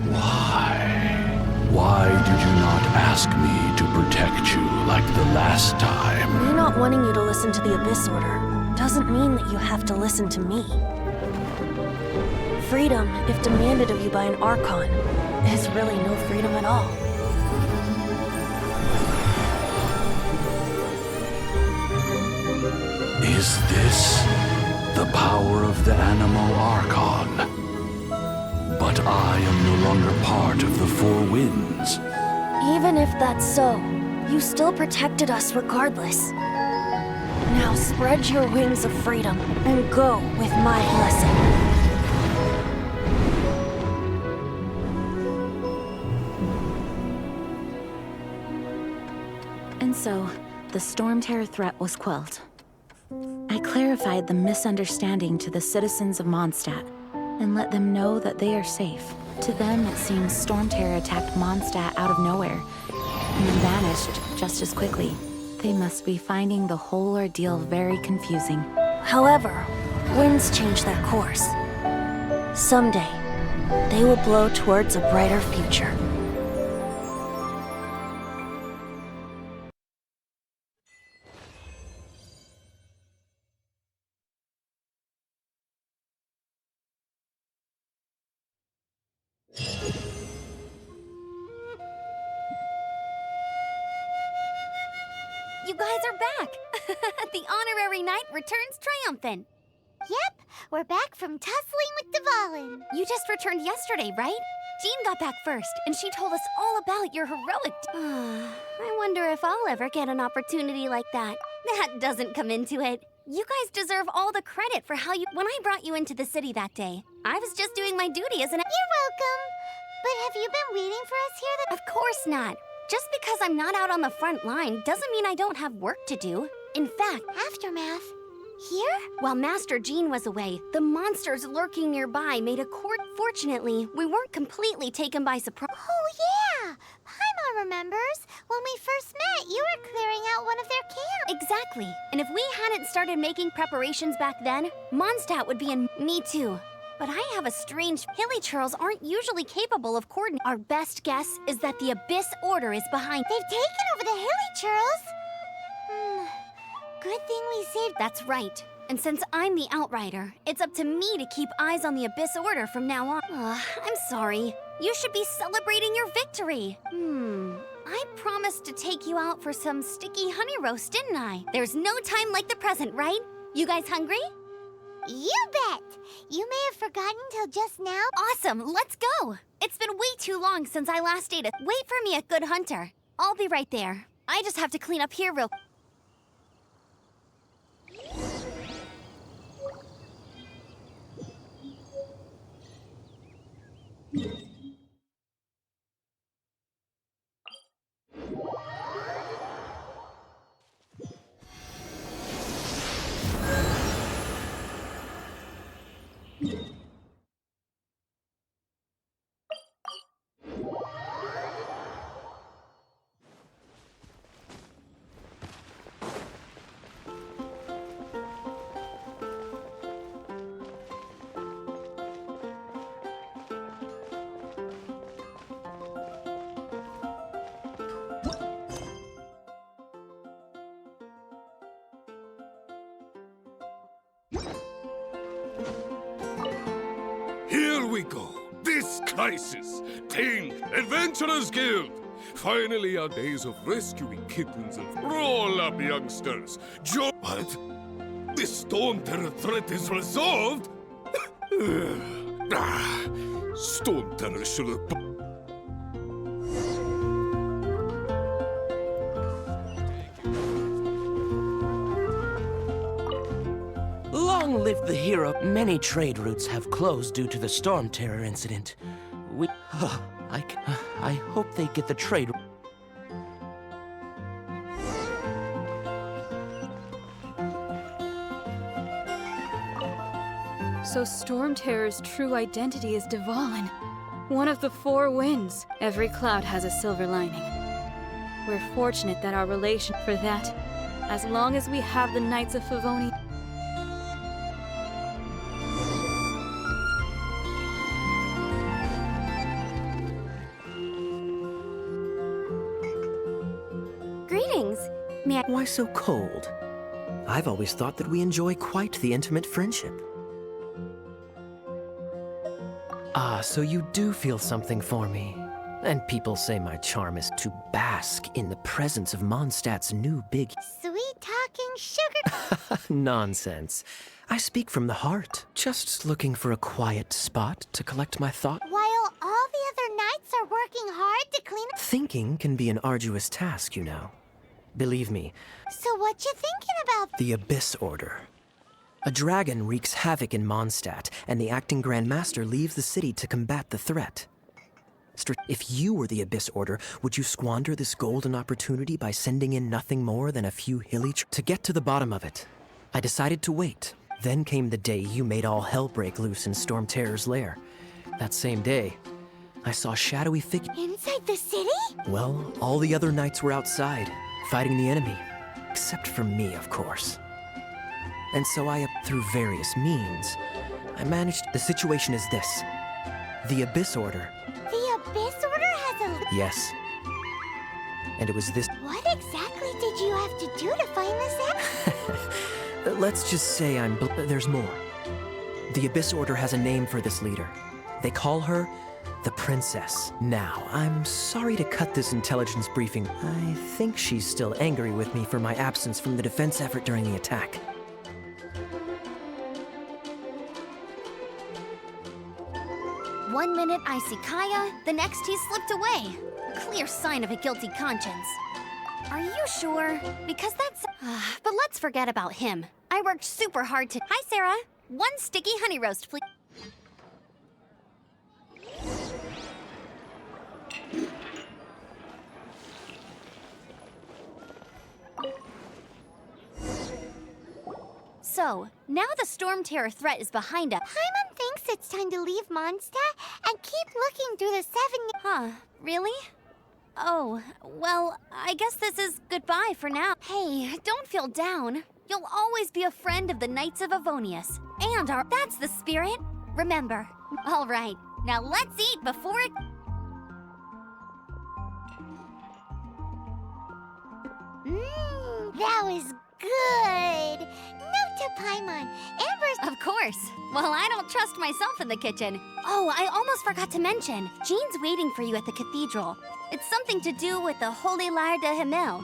Why? Why did you not ask me to protect you like the last time? Me not wanting you to listen to the Abyss Order doesn't mean that you have to listen to me. Freedom, if demanded of you by an Archon, is really no freedom at all. Is this the power of the Animal Archon? But I am no longer part of the Four Winds. Even if that's so, you still protected us regardless. Now spread your wings of freedom and go with my blessing. And so, the Storm Terror threat was quelled. I clarified the misunderstanding to the citizens of Mondstadt and let them know that they are safe. To them, it seems Storm Terror attacked Mondstadt out of nowhere and then vanished just as quickly. They must be finding the whole ordeal very confusing. However, winds change their course. Someday, they will blow towards a brighter future. You guys are back! The honorary knight returns triumphant. Yep, we're back from tussling with Dvalin. You just returned yesterday, right? Jean got back first, and she told us all about your heroic I wonder if I'll ever get an opportunity like that. That doesn't come into it. You guys deserve all the credit for how when I brought you into the city that day. I was just doing my duty as an— You're welcome. But have you been waiting for us here? Of course not. Just because I'm not out on the front line doesn't mean I don't have work to do. In fact, Aftermath. Here? While Master Jean was away, the monsters lurking nearby made a court. Fortunately, we weren't completely taken by surprise. Oh, yeah! Paimon remembers. When we first met, you were clearing out one of their camps. Exactly. And if we hadn't started making preparations back then, Mondstadt would be in— Me too. But I have a strange— Hilichurls aren't usually capable of coordinating. Our best guess is that the Abyss Order is behind— They've taken over the Hilichurls? Good thing we saved— That's right. And since I'm the Outrider, it's up to me to keep eyes on the Abyss Order from now on. I'm sorry. You should be celebrating your victory. I promised to take you out for some sticky honey roast, didn't I? There's no time like the present, right? You guys hungry? You bet! You may have forgotten till just now. Awesome, let's go! It's been way too long since I last ate it. Wait for me at Good Hunter. I'll be right there. I just have to clean up here real— we go. This crisis. Ting, Adventurers Guild. Finally, our days of rescuing kittens and roll up, youngsters. What? The Storm Terror threat is resolved? Storm Terror should have... Long live the hero. Many trade routes have closed due to the Storm Terror incident. I hope they get the trade. So Storm Terror's true identity is Dvalin, one of the four winds. Every cloud has a silver lining. We're fortunate that our relation for that, as long as we have the Knights of Favoni. Greetings. May I— Why so cold? I've always thought that we enjoy quite the intimate friendship. Ah, so you do feel something for me. And people say my charm is to bask in the presence of Mondstadt's new big... Sweet talking sugar. Nonsense. I speak from the heart. Just looking for a quiet spot to collect my thoughts. While all the other knights are working hard to clean up. Thinking can be an arduous task, you know. Believe me. So what you thinking about? The Abyss Order. A dragon wreaks havoc in Mondstadt, and the acting Grand Master leaves the city to combat the threat. If you were the Abyss Order, would you squander this golden opportunity by sending in nothing more than a few hilly to get to the bottom of it? I decided to wait. Then came the day you made all hell break loose in Storm Terror's lair. That same day, I saw shadowy figures. Inside the city? Well, all the other knights were outside, fighting the enemy. Except for me, of course. And so through various means, I managed... The situation is this. The Abyss Order. The Abyss Order has a... Yes. And it was this... What exactly did you have to do to find this out? Let's just say there's more. The Abyss Order has a name for this leader. They call her the Princess. Now, I'm sorry to cut this intelligence briefing. I think she's still angry with me for my absence from the defense effort during the attack. One minute I see Kaya, the next he slipped away. Clear sign of a guilty conscience. Are you sure? Because that's... but let's forget about him. I worked super hard to... Hi, Sarah. One sticky honey roast, please. So, now the Storm Terror threat is behind us. Paimon thinks it's time to leave Mondstadt and keep looking through the 7... Huh, really? Oh, well, I guess this is goodbye for now. Hey, don't feel down. You'll always be a friend of the Knights of Avonius. And our... That's the spirit. Remember. All right, now let's eat before it... That was good. Note to Paimon. Amber's... Of course. Well, I don't trust myself in the kitchen. Oh, I almost forgot to mention. Jean's waiting for you at the cathedral. It's something to do with the Holy Lyre de Himmel.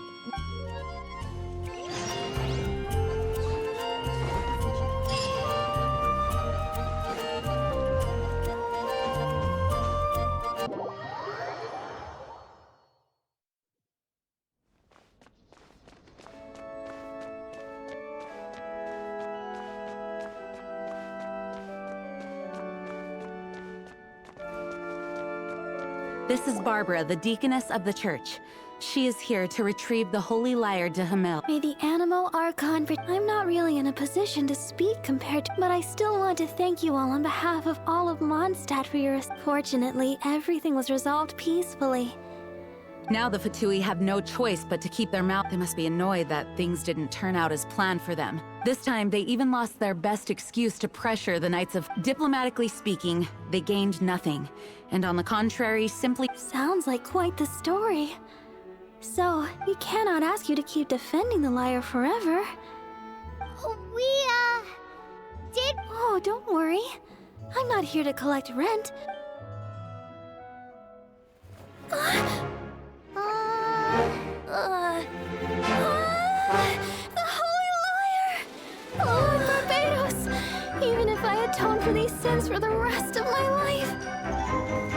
This is Barbara, the deaconess of the church. She is here to retrieve the Holy Lyre de Himmel. May the Animo Archon... I'm not really in a position to speak compared to... But I still want to thank you all on behalf of all of Mondstadt for your... Fortunately, everything was resolved peacefully. Now the Fatui have no choice but to keep their mouth. They must be annoyed that things didn't turn out as planned for them. This time, they even lost their best excuse to pressure the Knights of... Diplomatically speaking, they gained nothing. And on the contrary, simply... Sounds like quite the story. So, we cannot ask you to keep defending the lyre forever. We, did... Oh, don't worry. I'm not here to collect rent. The Holy Liar! Lord Barbados! Even if I atone for these sins for the rest of my life,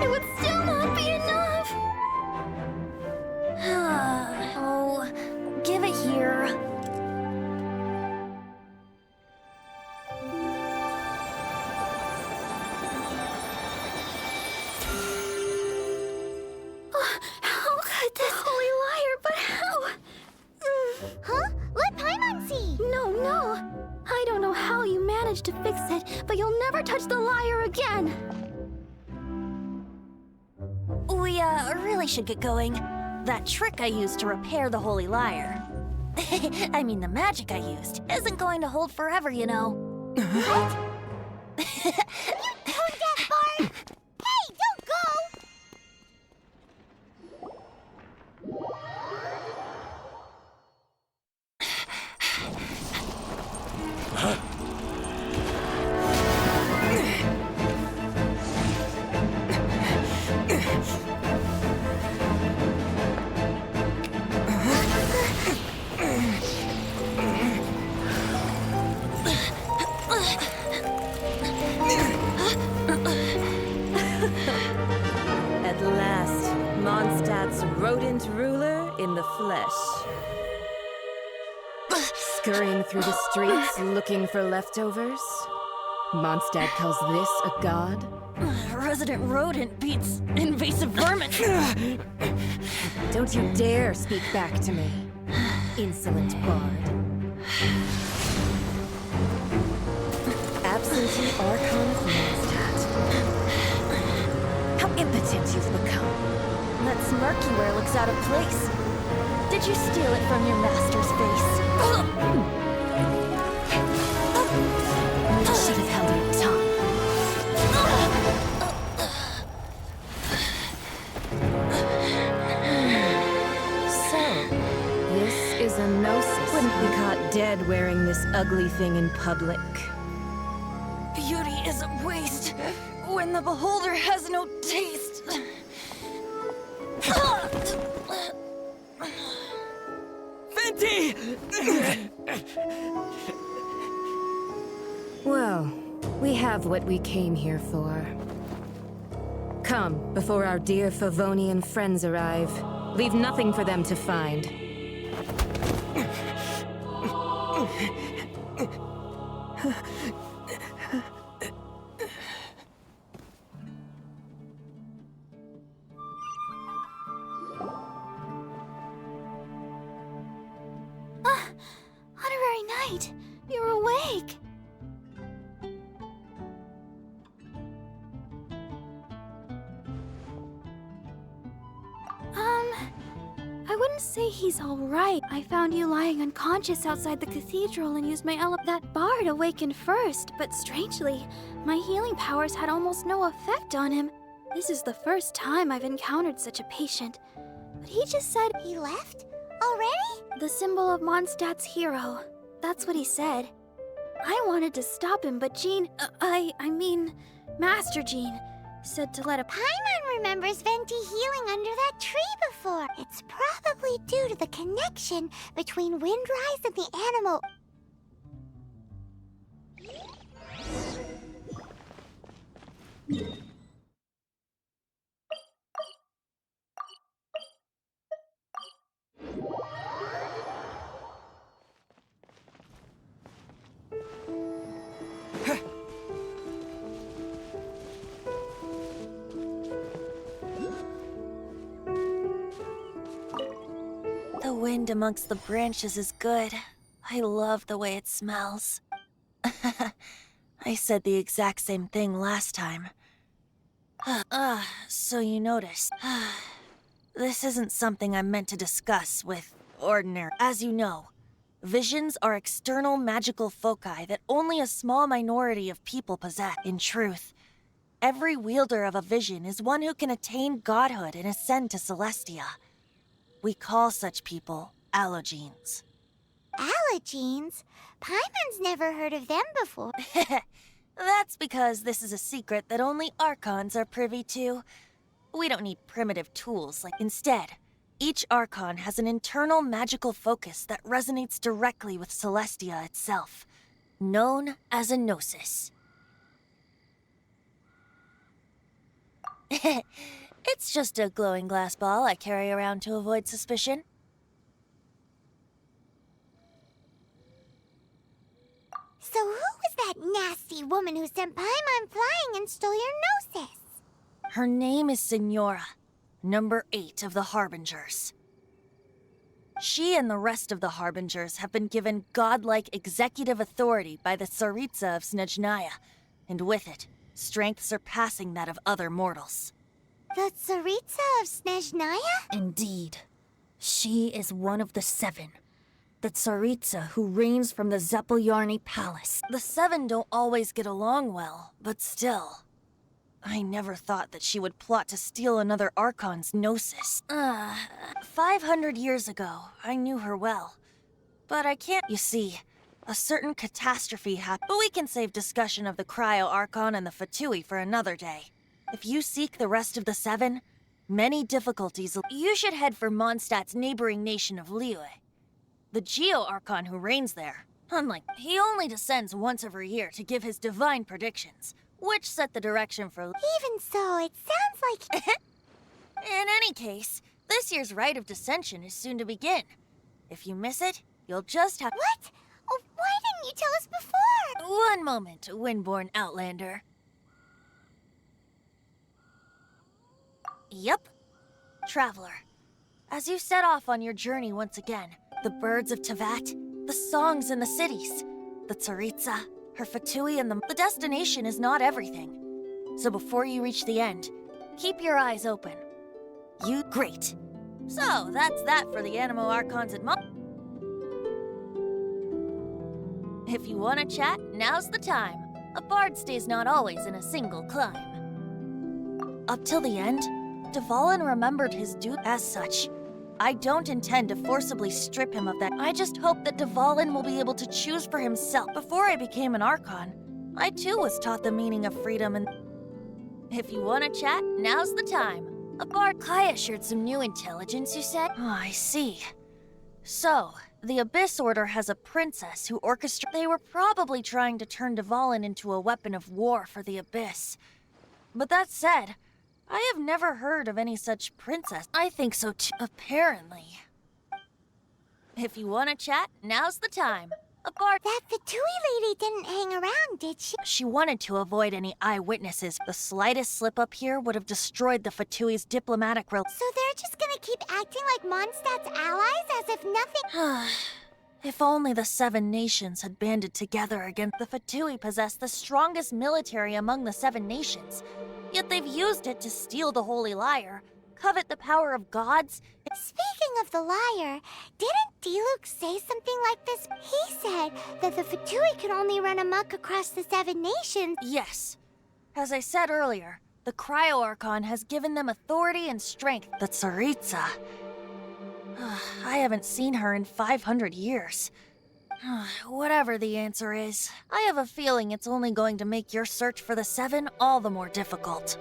it would still not be enough! Oh, give it here. How could this Holy Liar, but how? Huh? Let Paimon see! No. I don't know how you managed to fix it, but you'll never touch the liar again! We, really should get going. That trick I used to repair the Holy Liar. I mean, the magic I used isn't going to hold forever, you know. What? You tone deaf, Bard! Hey, don't go! At last, Mondstadt's rodent ruler in the flesh. Scurrying through the streets looking for leftovers? Mondstadt calls this a god? Resident rodent beats invasive vermin. Don't you dare speak back to me, insolent bard. Absentee Archon of Mondstadt. How impotent you've become. That smirk you wear looks out of place. Did you steal it from your master's face? You should have held your tongue. So, this is a gnosis. Wouldn't be caught dead wearing this ugly thing in public. Beauty is a waste when the beholder has no taste. Venti! Well, we have what we came here for. Come, before our dear Favonian friends arrive. Leave nothing for them to find. Honorary Knight, you're awake! I wouldn't say he's alright. I found you lying unconscious outside the cathedral and used my That bard awakened first, but strangely, my healing powers had almost no effect on him. This is the first time I've encountered such a patient. But he just said He left? Already? the symbol of Mondstadt's hero. That's what he said. I wanted to stop him, but Jean, I mean, Master Jean, said to let a Paimon remembers Venti healing under that tree before. It's probably due to the connection between Windrise and the animal. The wind amongst the branches is good. I love the way it smells. I said the exact same thing last time. So you noticed. This isn't something I'm meant to discuss with ordinary. As you know, visions are external magical foci that only a small minority of people possess. In truth, every wielder of a vision is one who can attain godhood and ascend to Celestia. We call such people allogenes. Allogenes? Paimon's never heard of them before. That's because this is a secret that only Archons are privy to. We don't need primitive tools like... Instead, each Archon has an internal magical focus that resonates directly with Celestia itself, known as a gnosis. It's just a glowing glass ball I carry around to avoid suspicion. So who was that nasty woman who sent Paimon flying and stole your gnosis? Her name is Signora, number 8 of the Harbingers. She and the rest of the Harbingers have been given godlike executive authority by the Tsaritsa of Snezhnaya, and with it, strength surpassing that of other mortals. The Tsaritsa of Snezhnaya? Indeed. She is one of the 7. The Tsaritsa who reigns from the Zeppeljärni Palace. The 7 don't always get along well, but still. I never thought that she would plot to steal another Archon's gnosis. 500 years ago, I knew her well. But I can't... You see, a certain catastrophe happened. But we can save discussion of the Cryo-Archon and the Fatui for another day. If you seek the rest of the 7, many difficulties... You should head for Mondstadt's neighboring nation of Liyue. The Geo-Archon who reigns there. Unlike... He only descends once every year to give his divine predictions, which set the direction for... Even so, it sounds like... In any case, this year's rite of descension is soon to begin. If you miss it, you'll just have... What? Oh, why didn't you tell us before? One moment, Windborn Outlander. Yup. Traveler, as you set off on your journey once again, the birds of Tevat, the songs in the cities, the Tsaritsa, her Fatui, and the destination is not everything. So before you reach the end, keep your eyes open. Great. So, that's that for the Animo Archons and If you want to chat, now's the time. A bard stays not always in a single climb. Up till the end, Dvalin remembered his duty. As such, I don't intend to forcibly strip him of that. I just hope that Dvalin will be able to choose for himself. Before I became an Archon, I too was taught the meaning of freedom and... If you want to chat, now's the time. A bard... Kaya shared some new intelligence, you said? Oh, I see. So, the Abyss Order has a princess who orchestrated... They were probably trying to turn Dvalin into a weapon of war for the Abyss. But that said, I have never heard of any such princess. I think so too. Apparently. If you want to chat, now's the time. A bard... That Fatui lady didn't hang around, did she? She wanted to avoid any eyewitnesses. The slightest slip-up here would have destroyed the Fatui's diplomatic... So they're just gonna keep acting like Mondstadt's allies as if nothing... If only the 7 nations had banded together against... The Fatui possess the strongest military among the 7 nations. Yet they've used it to steal the Holy Lyre, covet the power of gods... Speaking of the lyre, didn't Diluc say something like this? He said that the Fatui could only run amok across the 7 nations. Yes. As I said earlier, the Cryo-Archon has given them authority and strength. The Tsaritsa... I haven't seen her in 500 years. Whatever the answer is, I have a feeling it's only going to make your search for the 7 all the more difficult.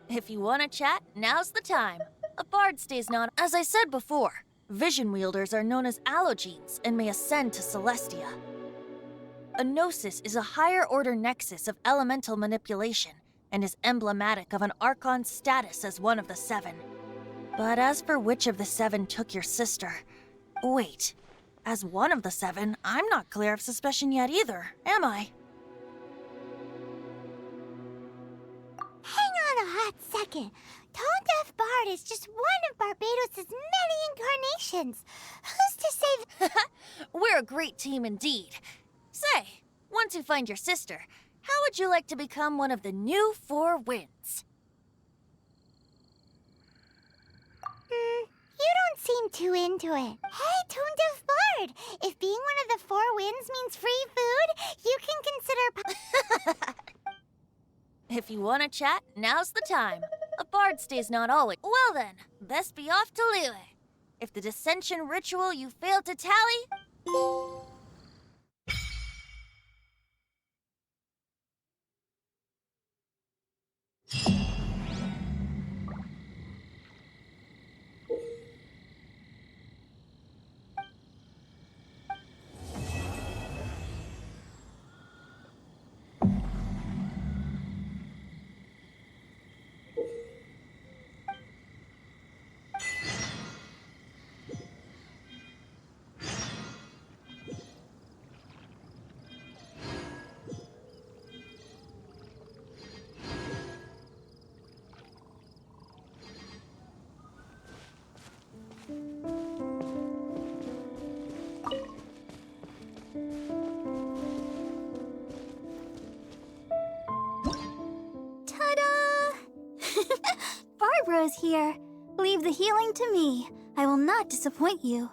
If you want to chat, now's the time. A bard stays not... As I said before, vision wielders are known as allogenes and may ascend to Celestia. A gnosis is a higher-order nexus of elemental manipulation and is emblematic of an Archon's status as one of the 7. But as for which of the 7 took your sister... Wait, as one of the 7, I'm not clear of suspicion yet either, am I? Hang on a hot second. Tone Deaf Bard is just one of Barbados' many incarnations. Who's to say... We're a great team indeed. Say, once you find your sister, how would you like to become one of the new 4 winds? You don't seem too into it. Hey, Tone Deaf Bard, if being one of the 4 winds means free food, you can consider... If you want to chat, now's the time. A bard stays not always... Well then, best be off to Liyue. If the dissension ritual you failed to tally... Barbara is here. Leave the healing to me. I will not disappoint you.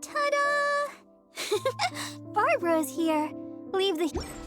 Ta-da! Barbara is here. Leave the...